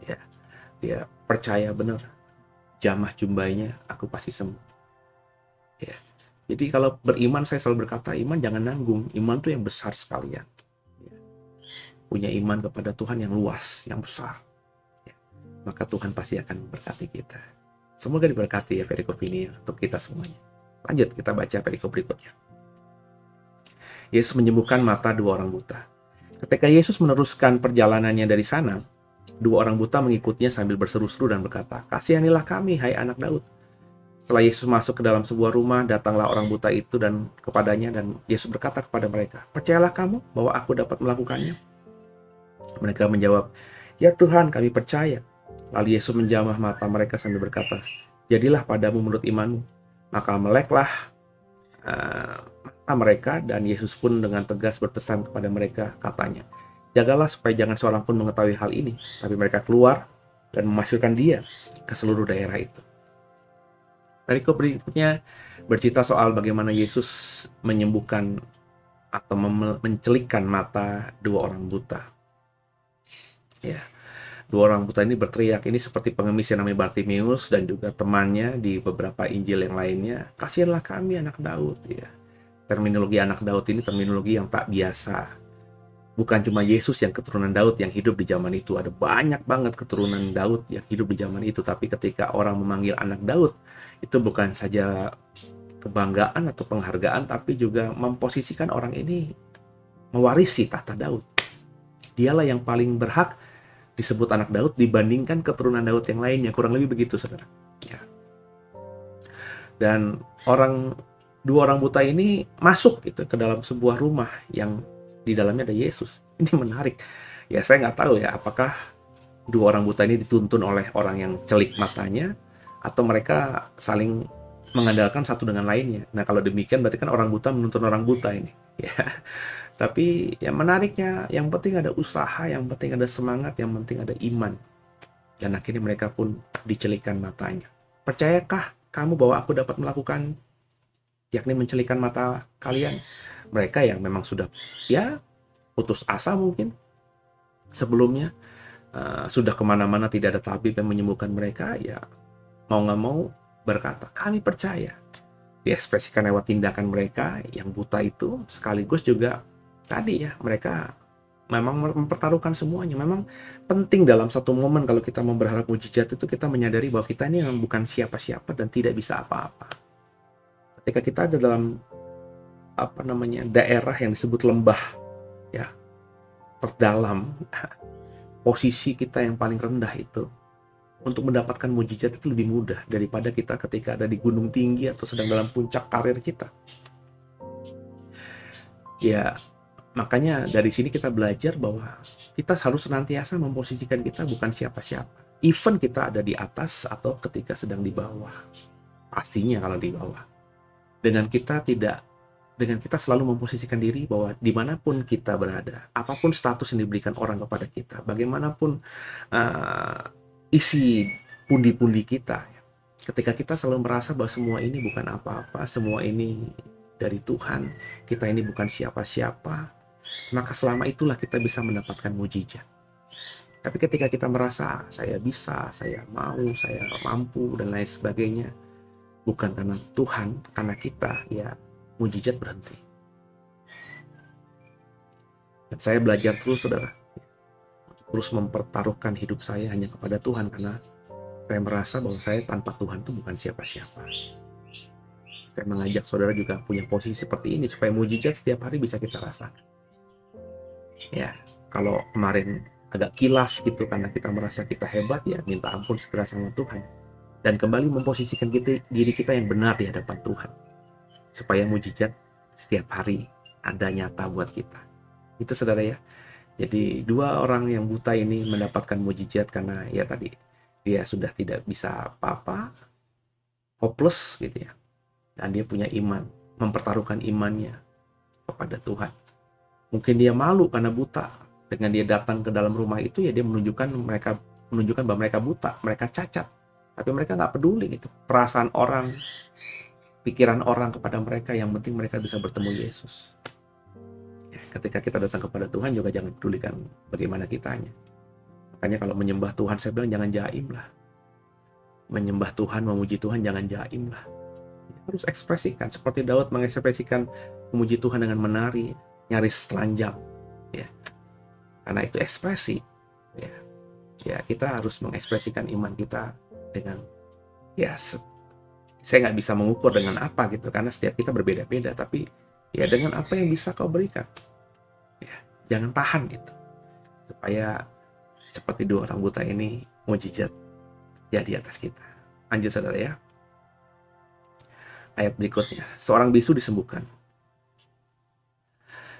Ya, dia percaya benar, jamah jumbainya aku pasti sembuh. Ya. Jadi kalau beriman, saya selalu berkata, iman jangan nanggung, iman tuh yang besar sekalian. Punya iman kepada Tuhan yang luas, yang besar, ya, maka Tuhan pasti akan memberkati kita. Semoga diberkati ya perikop ini untuk kita semuanya. Lanjut, kita baca perikop berikutnya. Yesus menyembuhkan mata dua orang buta. Ketika Yesus meneruskan perjalanannya dari sana, dua orang buta mengikutinya sambil berseru-seru dan berkata, "Kasihanilah kami, hai anak Daud." Setelah Yesus masuk ke dalam sebuah rumah, datanglah orang buta itu dan kepadanya, dan Yesus berkata kepada mereka, "Percayalah kamu bahwa aku dapat melakukannya?" Mereka menjawab, "Ya Tuhan, kami percaya." Lalu Yesus menjamah mata mereka sambil berkata, "Jadilah padamu menurut imanmu." Maka meleklah mata mereka, dan Yesus pun dengan tegas berpesan kepada mereka, katanya, "Jagalah supaya jangan seorang pun mengetahui hal ini." Tapi mereka keluar dan memasukkan dia ke seluruh daerah itu. Perikop berikutnya bercerita soal bagaimana Yesus menyembuhkan atau mencelikkan mata dua orang buta. Ya, dua orang buta ini berteriak, ini seperti pengemis yang namanya Bartimeus dan juga temannya di beberapa Injil yang lainnya, "Kasihanlah kami anak Daud." Ya, terminologi anak Daud ini terminologi yang tak biasa. Bukan cuma Yesus yang keturunan Daud yang hidup di zaman itu, ada banyak banget keturunan Daud yang hidup di zaman itu. Tapi ketika orang memanggil anak Daud, itu bukan saja kebanggaan atau penghargaan, tapi juga memposisikan orang ini mewarisi tahta Daud. Dialah yang paling berhak disebut anak Daud dibandingkan keturunan Daud yang lainnya, kurang lebih begitu, saudara. Ya. Dan dua orang buta ini masuk gitu ke dalam sebuah rumah yang di dalamnya ada Yesus. Ini menarik. Ya, saya nggak tahu ya, apakah dua orang buta ini dituntun oleh orang yang celik matanya, atau mereka saling mengandalkan satu dengan lainnya. Nah, kalau demikian berarti kan orang buta menuntun orang buta ini. Ya. Tapi yang menariknya, yang penting ada usaha, yang penting ada semangat, yang penting ada iman. Dan akhirnya mereka pun dicelikkan matanya. "Percayakah kamu bahwa aku dapat melakukan, yakni mencelikkan mata kalian?" Mereka yang memang sudah putus asa mungkin sebelumnya, sudah kemana-mana tidak ada tabib yang menyembuhkan mereka, ya mau nggak mau berkata, "Kami percaya." Diekspresikan lewat tindakan mereka yang buta itu, sekaligus juga tadi ya, mereka memang mempertaruhkan semuanya. Memang penting dalam satu momen kalau kita mau berharap mujizat itu, kita menyadari bahwa kita ini memang bukan siapa-siapa dan tidak bisa apa-apa. Ketika kita ada dalam daerah yang disebut lembah, ya, terdalam, posisi kita yang paling rendah itu, untuk mendapatkan mujizat itu lebih mudah daripada kita ketika ada di gunung tinggi atau sedang dalam puncak karir kita. Ya, makanya dari sini kita belajar bahwa kita harus senantiasa memposisikan kita bukan siapa-siapa. Even kita ada di atas atau ketika sedang di bawah. pastinya kalau di bawah. Dengan kita selalu memposisikan diri bahwa dimanapun kita berada, apapun status yang diberikan orang kepada kita, bagaimanapun isi pundi-pundi kita, ketika kita selalu merasa bahwa semua ini bukan apa-apa, semua ini dari Tuhan, kita ini bukan siapa-siapa, maka selama itulah kita bisa mendapatkan mujizat. Tapi ketika kita merasa saya bisa, saya mau, saya mampu, dan lain sebagainya, bukan karena Tuhan, karena kita, ya mujizat berhenti. Dan saya belajar terus, saudara, untuk terus mempertaruhkan hidup saya hanya kepada Tuhan, karena saya merasa bahwa saya tanpa Tuhan itu bukan siapa-siapa. Saya mengajak saudara juga punya posisi seperti ini, supaya mujizat setiap hari bisa kita rasakan. Ya, kalau kemarin agak kilaf gitu karena kita merasa kita hebat, ya minta ampun segera sama Tuhan. Dan kembali memposisikan diri kita yang benar di hadapan Tuhan. Supaya mujizat setiap hari ada nyata buat kita. Itu saudara ya. Jadi 2 orang yang buta ini mendapatkan mujizat karena ya tadi dia sudah tidak bisa apa-apa, hopeless gitu ya. Dan dia punya iman, mempertaruhkan imannya kepada Tuhan. Mungkin dia malu karena buta. Dengan dia datang ke dalam rumah itu ya dia menunjukkan bahwa mereka buta, mereka cacat. Tapi mereka nggak peduli gitu. Perasaan orang, pikiran orang kepada mereka, yang penting mereka bisa bertemu Yesus. Ya, ketika kita datang kepada Tuhan juga jangan pedulikan bagaimana kitanya. Makanya kalau menyembah Tuhan saya bilang jangan jaim lah. Menyembah Tuhan, memuji Tuhan jangan jaim lah. Harus ekspresikan seperti Daud mengekspresikan memuji Tuhan dengan menari, nyaris telanjang. Ya. Karena itu ekspresi. Ya, kita harus mengekspresikan iman kita dengan saya nggak bisa mengukur dengan apa gitu, karena setiap kita berbeda-beda, tapi ya dengan apa yang bisa kau berikan. Ya, jangan tahan gitu. Supaya seperti 2 orang buta ini mujizat jadi atas kita. Lanjut saudara ya. Ayat berikutnya, seorang bisu disembuhkan.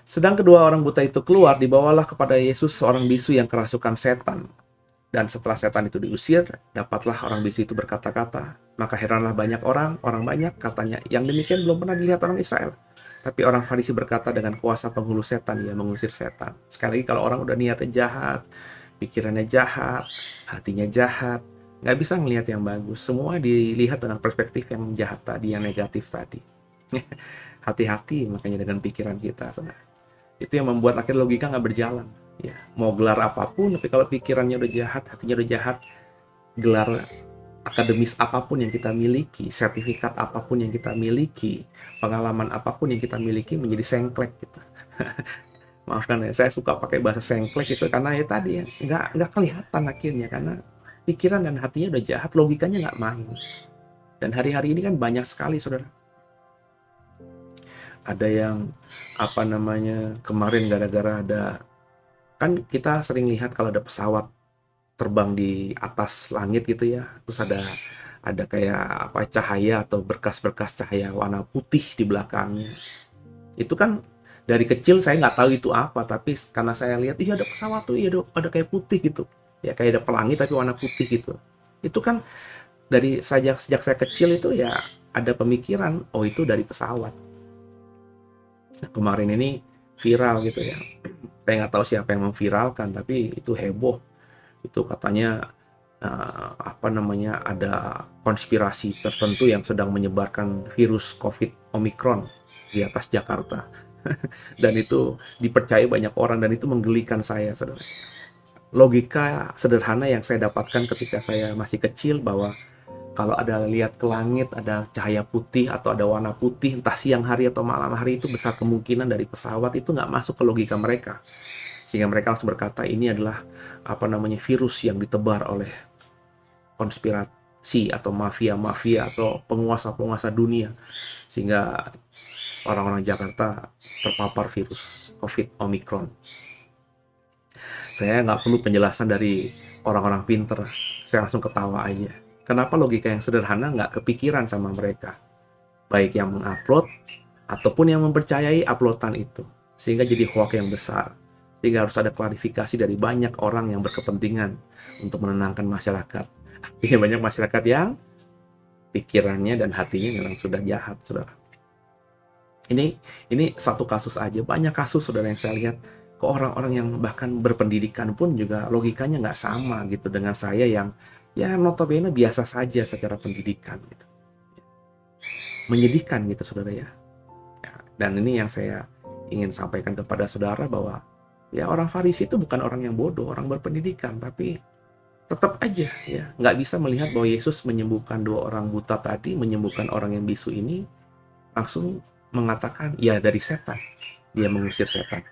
Sedang kedua orang buta itu keluar, dibawalah kepada Yesus seorang bisu yang kerasukan setan. Dan setelah setan itu diusir, dapatlah orang bisu itu berkata-kata. Maka heranlah banyak orang banyak katanya, yang demikian belum pernah dilihat orang Israel. Tapi orang Farisi berkata, dengan kuasa penghulu setan ia mengusir setan. Sekali lagi, kalau orang udah niatnya jahat, pikirannya jahat, hatinya jahat, nggak bisa ngelihat yang bagus. Semua dilihat dengan perspektif yang jahat tadi, yang negatif tadi. Hati-hati makanya dengan pikiran kita, saudara. Itu yang membuat akhirnya logika nggak berjalan. Ya, mau gelar apapun, tapi kalau pikirannya udah jahat, hatinya udah jahat, gelar akademis apapun yang kita miliki, sertifikat apapun yang kita miliki, pengalaman apapun yang kita miliki menjadi sengklek gitu. Maafkan ya, saya suka pakai bahasa sengklek itu karena ya tadi ya, nggak kelihatan akhirnya, karena pikiran dan hatinya udah jahat, logikanya nggak main. Dan hari-hari ini kan banyak sekali saudara. Ada yang kemarin gara-gara ada, kan kita sering lihat kalau ada pesawat terbang di atas langit gitu ya, terus ada kayak cahaya atau berkas-berkas cahaya warna putih di belakangnya. Itu kan dari kecil saya nggak tahu itu apa, tapi karena saya lihat ada pesawat tuh, ada kayak putih gitu ya, kayak ada pelangi tapi warna putih gitu. Itu kan dari sejak saya kecil itu ya ada pemikiran, oh itu dari pesawat. Nah, kemarin ini viral gitu ya. Saya nggak tahu siapa yang memviralkan, tapi itu heboh. Itu katanya ada konspirasi tertentu yang sedang menyebarkan virus COVID Omicron di atas Jakarta. Dan itu dipercaya banyak orang, dan itu menggelikan saya, saudara. Logika sederhana yang saya dapatkan ketika saya masih kecil, bahwa kalau ada lihat ke langit, ada cahaya putih atau ada warna putih, entah siang hari atau malam hari, itu besar kemungkinan dari pesawat. Itu nggak masuk ke logika mereka. Sehingga mereka langsung berkata, ini adalah virus yang ditebar oleh konspirasi atau mafia-mafia atau penguasa-penguasa dunia. Sehingga orang-orang Jakarta terpapar virus COVID Omicron. Saya nggak perlu penjelasan dari orang-orang pinter. Saya langsung ketawa aja. Kenapa logika yang sederhana nggak kepikiran sama mereka? Baik yang mengupload ataupun yang mempercayai uploadan itu. Sehingga jadi hoax yang besar. Sehingga harus ada klarifikasi dari banyak orang yang berkepentingan untuk menenangkan masyarakat. Banyak masyarakat yang pikirannya dan hatinya memang sudah jahat, saudara. Ini satu kasus aja, banyak kasus saudara yang saya lihat ke orang-orang yang bahkan berpendidikan pun juga logikanya nggak sama gitu dengan saya yang ya notabene biasa saja secara pendidikan gitu. Menyedihkan gitu saudara ya. Dan ini yang saya ingin sampaikan kepada saudara bahwa ya orang Farisi itu bukan orang yang bodoh, orang berpendidikan, tapi tetap aja ya nggak bisa melihat bahwa Yesus menyembuhkan 2 orang buta tadi, menyembuhkan orang yang bisu ini, langsung mengatakan ya dari setan, dia mengusir setan.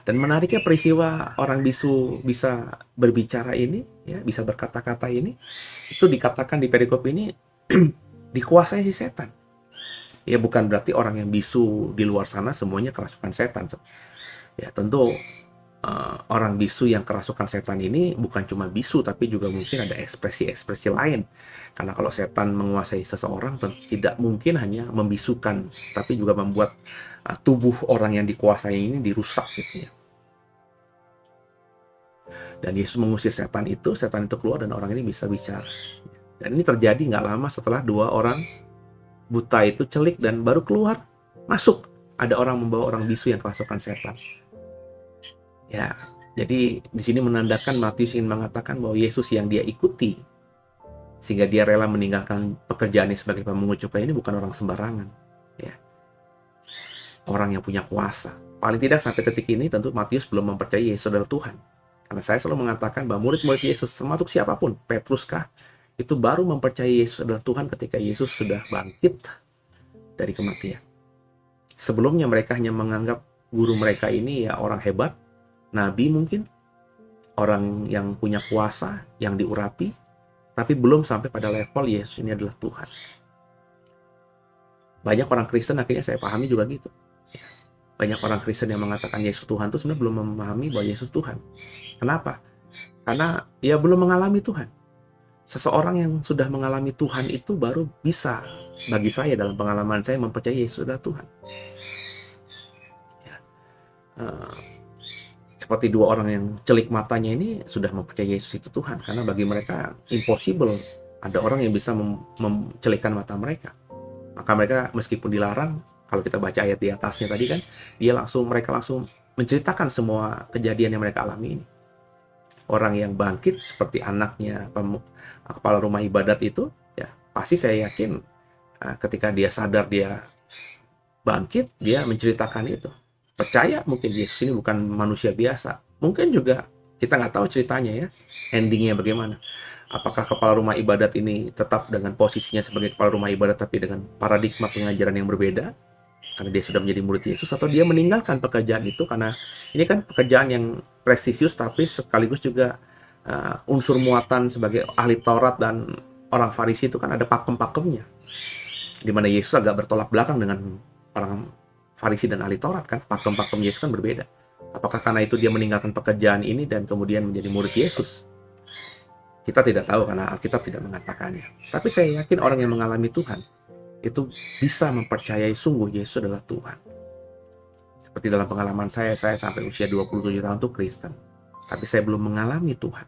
Dan menariknya peristiwa orang bisu bisa berbicara ini, ya bisa berkata-kata ini, itu dikatakan di perikop ini dikuasai si setan. Ya bukan berarti orang yang bisu di luar sana semuanya kerasukan setan. Ya tentu orang bisu yang kerasukan setan ini bukan cuma bisu, tapi juga mungkin ada ekspresi-ekspresi lain. Karena kalau setan menguasai seseorang, tidak mungkin hanya membisukan, tapi juga membuat tubuh orang yang dikuasai ini dirusak gitu ya. Dan Yesus mengusir setan itu keluar dan orang ini bisa bicara. Dan ini terjadi nggak lama setelah 2 orang buta itu celik dan baru keluar, masuk. Ada orang membawa orang bisu yang kerasukan setan. Ya, jadi di sini menandakan Matius ingin mengatakan bahwa Yesus yang dia ikuti, sehingga dia rela meninggalkan pekerjaannya sebagai pemungut cukai, ini bukan orang sembarangan. Ya. Orang yang punya kuasa. Paling tidak sampai detik ini tentu Matius belum mempercayai Yesus adalah Tuhan. Karena saya selalu mengatakan bahwa murid-murid Yesus, termasuk siapapun, Petrus kah, itu baru mempercayai Yesus adalah Tuhan ketika Yesus sudah bangkit dari kematian. Sebelumnya mereka hanya menganggap guru mereka ini ya orang hebat, nabi mungkin, orang yang punya kuasa, yang diurapi, tapi belum sampai pada level Yesus ini adalah Tuhan. Banyak orang Kristen akhirnya saya pahami juga gitu. Banyak orang Kristen yang mengatakan Yesus Tuhan itu sebenarnya belum memahami bahwa Yesus Tuhan. Kenapa? Karena ia belum mengalami Tuhan. Seseorang yang sudah mengalami Tuhan itu baru bisa, bagi saya dalam pengalaman saya, mempercayai Yesus adalah Tuhan. Ya. Seperti 2 orang yang celik matanya ini sudah mempercayai Yesus itu Tuhan. Karena bagi mereka impossible ada orang yang bisa mencelikkan mata mereka. Maka mereka meskipun dilarang, kalau kita baca ayat di atasnya tadi kan, mereka langsung menceritakan semua kejadian yang mereka alami ini. Orang yang bangkit seperti anaknya kepala rumah ibadat itu, ya pasti saya yakin ketika dia sadar dia bangkit, dia menceritakan itu. Percaya mungkin Yesus ini bukan manusia biasa. Mungkin juga kita nggak tahu ceritanya ya, endingnya bagaimana. Apakah kepala rumah ibadat ini tetap dengan posisinya sebagai kepala rumah ibadat tapi dengan paradigma pengajaran yang berbeda? Karena dia sudah menjadi murid Yesus, atau dia meninggalkan pekerjaan itu karena ini kan pekerjaan yang prestisius tapi sekaligus juga unsur muatan sebagai ahli Taurat dan orang Farisi itu kan ada pakem-pakemnya, di mana Yesus agak bertolak belakang dengan orang Farisi dan ahli Taurat kan, pakem-pakem Yesus kan berbeda. Apakah karena itu dia meninggalkan pekerjaan ini dan kemudian menjadi murid Yesus? Kita tidak tahu karena Alkitab tidak mengatakannya. Tapi saya yakin orang yang mengalami Tuhan itu bisa mempercayai sungguh Yesus adalah Tuhan. Seperti dalam pengalaman saya sampai usia 27 tahun itu Kristen. Tapi saya belum mengalami Tuhan.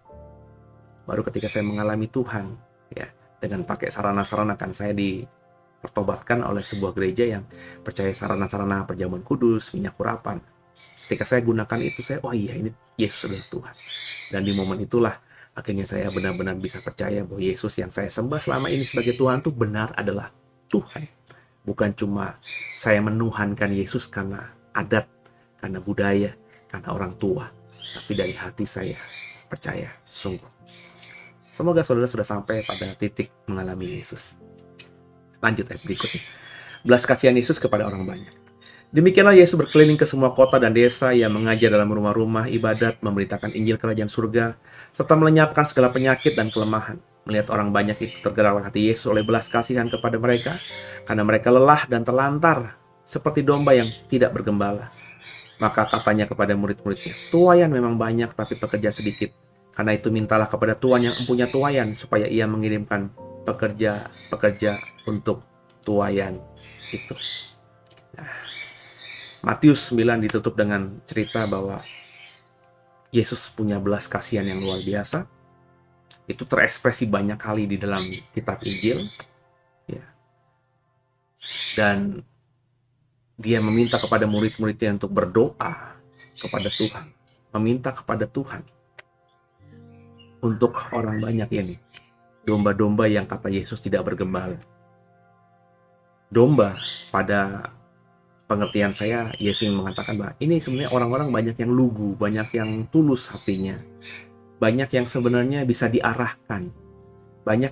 Baru ketika saya mengalami Tuhan, ya, dengan pakai sarana-sarana kan saya dipertobatkan oleh sebuah gereja yang percaya sarana-sarana perjamuan kudus, minyak urapan. Ketika saya gunakan itu, saya, oh iya ini Yesus adalah Tuhan. Dan di momen itulah akhirnya saya benar-benar bisa percaya bahwa Yesus yang saya sembah selama ini sebagai Tuhan itu benar adalah Tuhan. Bukan cuma saya menuhankan Yesus karena adat, karena budaya, karena orang tua, tapi dari hati saya percaya sungguh. Semoga saudara sudah sampai pada titik mengalami Yesus. Lanjut ayat berikutnya. Belas kasihan Yesus kepada orang banyak. Demikianlah Yesus berkeliling ke semua kota dan desa, yang mengajar dalam rumah-rumah ibadat, memberitakan Injil kerajaan surga, serta melenyapkan segala penyakit dan kelemahan. Melihat orang banyak itu, tergeraklah hati Yesus oleh belas kasihan kepada mereka, karena mereka lelah dan terlantar, seperti domba yang tidak bergembala. Maka katanya kepada murid-muridnya, tuaian memang banyak, tapi pekerja sedikit. Karena itu mintalah kepada Tuhan yang empunya tuaian, supaya ia mengirimkan pekerja-pekerja untuk tuaian itu. Nah, Matius 9 ditutup dengan cerita bahwa Yesus punya belas kasihan yang luar biasa. Itu terekspresi banyak kali di dalam kitab Injil, ya. Dan dia meminta kepada murid-muridnya untuk berdoa kepada Tuhan, meminta kepada Tuhan untuk orang banyak ini, domba-domba yang kata Yesus tidak bergembala. Domba, pada pengertian saya, Yesus mengatakan bahwa ini sebenarnya orang-orang banyak yang lugu, banyak yang tulus hatinya, banyak yang sebenarnya bisa diarahkan, banyak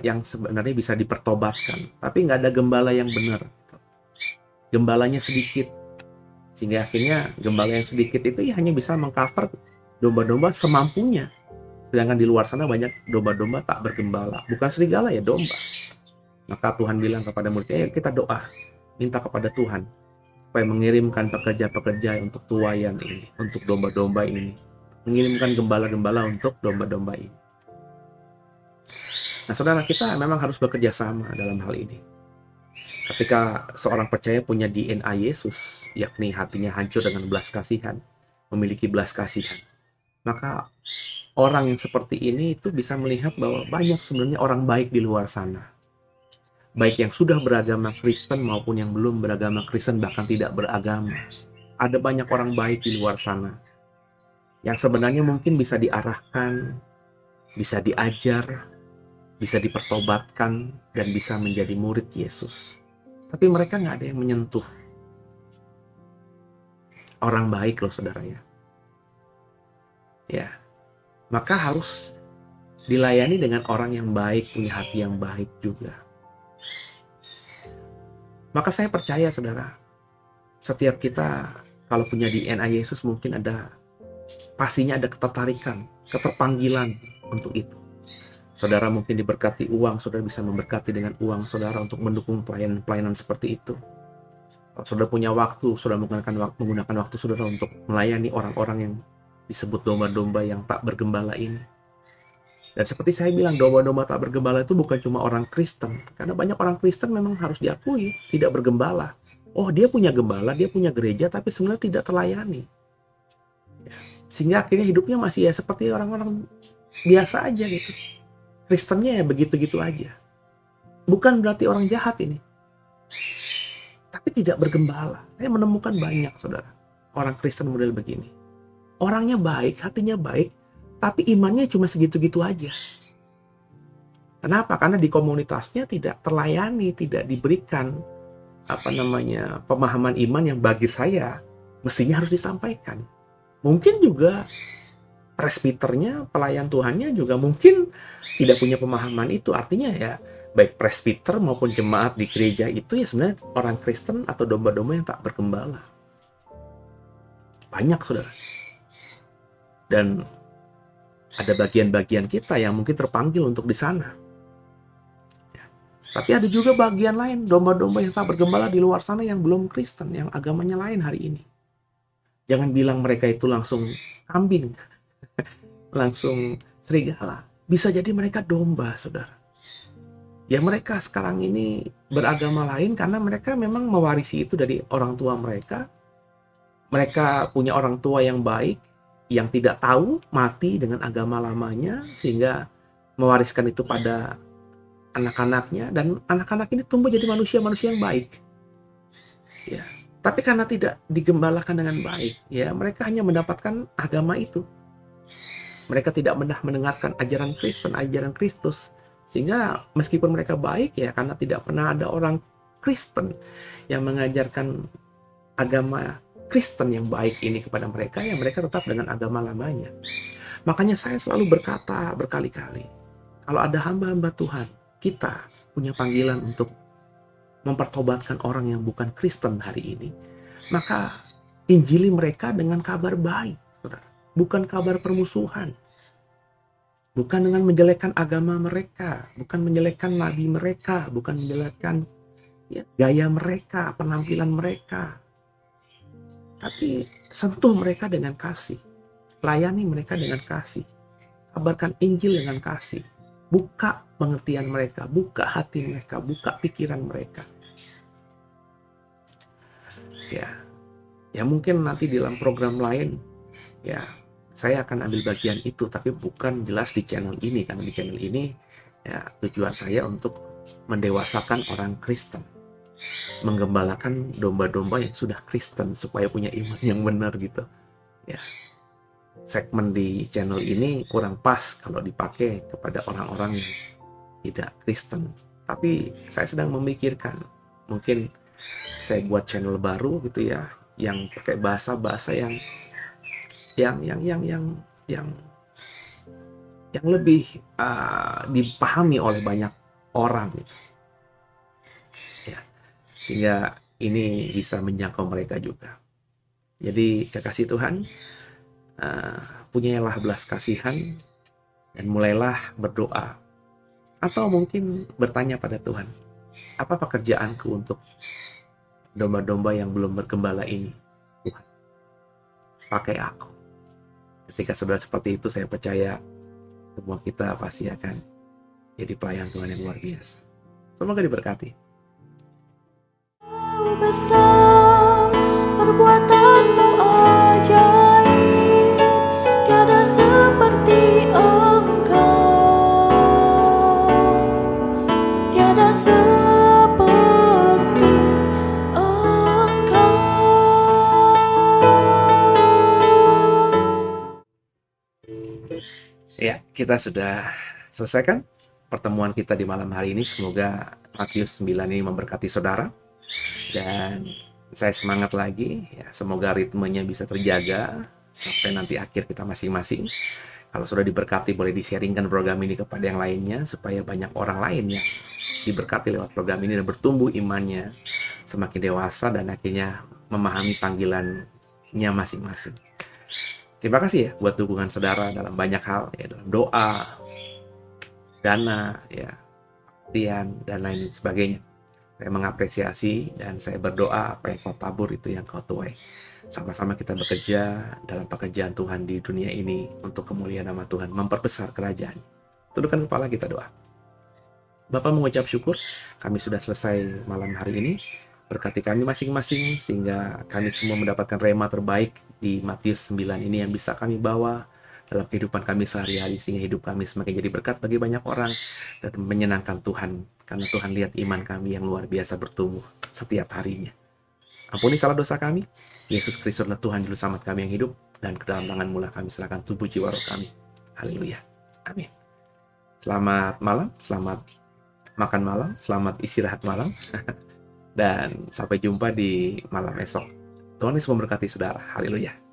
yang sebenarnya bisa dipertobatkan, tapi nggak ada gembala yang benar. Gembalanya sedikit, sehingga akhirnya gembala yang sedikit itu ya hanya bisa mengcover domba-domba semampunya. Sedangkan di luar sana banyak domba-domba tak bergembala, bukan serigala ya, domba. Maka Tuhan bilang kepada muridnya, kita doa, minta kepada Tuhan supaya mengirimkan pekerja-pekerja untuk tuaian ini, untuk domba-domba ini, mengirimkan gembala-gembala untuk domba-domba ini. Nah, saudara, kita memang harus bekerja sama dalam hal ini. Ketika seorang percaya punya DNA Yesus, yakni hatinya hancur dengan belas kasihan, memiliki belas kasihan, maka orang yang seperti ini itu bisa melihat bahwa banyak sebenarnya orang baik di luar sana. Baik yang sudah beragama Kristen maupun yang belum beragama Kristen, bahkan tidak beragama. Ada banyak orang baik di luar sana yang sebenarnya mungkin bisa diarahkan, bisa diajar, bisa dipertobatkan, dan bisa menjadi murid Yesus. Tapi mereka nggak ada yang menyentuh. Orang baik loh, saudara ya. Ya, maka harus dilayani dengan orang yang baik, punya hati yang baik juga. Maka saya percaya, saudara, setiap kita kalau punya DNA Yesus mungkin pastinya ada ketertarikan, keterpanggilan untuk itu. Saudara mungkin diberkati uang, saudara bisa memberkati dengan uang saudara untuk mendukung pelayanan-pelayanan seperti itu. Kalau saudara punya waktu, saudara menggunakan waktu saudara untuk melayani orang-orang yang disebut domba-domba yang tak bergembala ini. Dan seperti saya bilang, domba-domba tak bergembala itu bukan cuma orang Kristen. Karena banyak orang Kristen memang harus diakui tidak bergembala. Oh, dia punya gembala, dia punya gereja, tapi sebenarnya tidak terlayani. Sehingga akhirnya hidupnya masih ya seperti orang-orang biasa aja gitu. Kristennya ya begitu-gitu aja. Bukan berarti orang jahat ini. Tapi tidak bergembala. Saya menemukan banyak, saudara, orang Kristen model begini. Orangnya baik, hatinya baik, tapi imannya cuma segitu-gitu aja. Kenapa? Karena di komunitasnya tidak terlayani, tidak diberikan pemahaman iman yang bagi saya mestinya harus disampaikan. Mungkin juga presbiternya, pelayan Tuhannya juga mungkin tidak punya pemahaman itu. Artinya ya, baik presbiter maupun jemaat di gereja itu ya sebenarnya orang Kristen atau domba-domba yang tak bergembala. Banyak, saudara. Dan ada bagian-bagian kita yang mungkin terpanggil untuk di sana. Ya. Tapi ada juga bagian lain, domba-domba yang tak bergembala di luar sana yang belum Kristen, yang agamanya lain hari ini. Jangan bilang mereka itu langsung kambing, langsung serigala. Bisa jadi mereka domba, saudara. Ya mereka sekarang ini beragama lain karena mereka memang mewarisi itu dari orang tua mereka. Mereka punya orang tua yang baik, yang tidak tahu, mati dengan agama lamanya, sehingga mewariskan itu pada anak-anaknya, dan anak-anak ini tumbuh jadi manusia-manusia yang baik. Ya, tapi karena tidak digembalakan dengan baik, ya mereka hanya mendapatkan agama itu. Mereka tidak pernah mendengarkan ajaran Kristen, ajaran Kristus, sehingga meskipun mereka baik ya, karena tidak pernah ada orang Kristen yang mengajarkan agama Kristen yang baik ini kepada mereka, ya mereka tetap dengan agama lamanya. Makanya saya selalu berkata berkali-kali, kalau ada hamba-hamba Tuhan, kita punya panggilan untuk mempertobatkan orang yang bukan Kristen hari ini, maka injili mereka dengan kabar baik, saudara. Bukan kabar permusuhan. Bukan dengan menjelekkan agama mereka, bukan menjelekkan nabi mereka, bukan menjelekkan gaya mereka, penampilan mereka. Tapi sentuh mereka dengan kasih. Layani mereka dengan kasih. Kabarkan Injil dengan kasih. Buka pengertian mereka, buka hati mereka, buka pikiran mereka. Ya mungkin nanti dalam program lain, ya saya akan ambil bagian itu, tapi bukan jelas di channel ini, karena di channel ini ya tujuan saya untuk mendewasakan orang Kristen, menggembalakan domba-domba yang sudah Kristen supaya punya iman yang benar gitu. Ya, segmen di channel ini kurang pas kalau dipakai kepada orang-orang yang tidak Kristen. Tapi saya sedang memikirkan, mungkin saya buat channel baru gitu ya, yang pakai bahasa-bahasa yang lebih dipahami oleh banyak orang gitu. Ya, sehingga ini bisa menjangkau mereka juga. Jadi kekasih Tuhan, punyailah belas kasihan dan mulailah berdoa, atau mungkin bertanya pada Tuhan, apa pekerjaanku untuk domba-domba yang belum bergembala ini? Tuhan, pakai aku. Ketika saudara seperti itu, saya percaya semua kita pasti akan jadi pelayan Tuhan yang luar biasa. Semoga diberkati. Besar perbuatanmu ajaib, tiada seperti Engkau, tiada seperti Engkau. Ya, kita sudah selesaikan pertemuan kita di malam hari ini. Semoga Matius 9 ini memberkati saudara. Dan saya semangat lagi, ya, semoga ritmenya bisa terjaga sampai nanti akhir kita masing-masing. Kalau sudah diberkati, boleh di-sharingkan program ini kepada yang lainnya, supaya banyak orang lain yang diberkati lewat program ini dan bertumbuh imannya semakin dewasa dan akhirnya memahami panggilannya masing-masing. Terima kasih ya buat dukungan saudara dalam banyak hal, ya, dalam doa, dana, ya, perhatian, dan lain sebagainya. Saya mengapresiasi dan saya berdoa apa yang kau tabur itu yang kau tuai. Sama-sama kita bekerja dalam pekerjaan Tuhan di dunia ini untuk kemuliaan nama Tuhan, memperbesar kerajaan. Tundukkan kepala, kita doa. Bapa, mengucap syukur kami sudah selesai malam hari ini. Berkati kami masing-masing sehingga kami semua mendapatkan rema terbaik di Matius 9 ini yang bisa kami bawa dalam kehidupan kami sehari-hari, sehingga hidup kami semakin jadi berkat bagi banyak orang dan menyenangkan Tuhan, karena Tuhan lihat iman kami yang luar biasa bertumbuh setiap harinya. Ampuni salah dosa kami. Yesus Kristus adalah Tuhan Juru Selamat kami yang hidup, dan ke dalam tangan-Mu lah kami serahkan tubuh jiwa roh kami. Haleluya. Amin. Selamat malam, selamat makan malam, selamat istirahat malam. Dan sampai jumpa di malam esok. Tuhan Yesus memberkati saudara. Haleluya.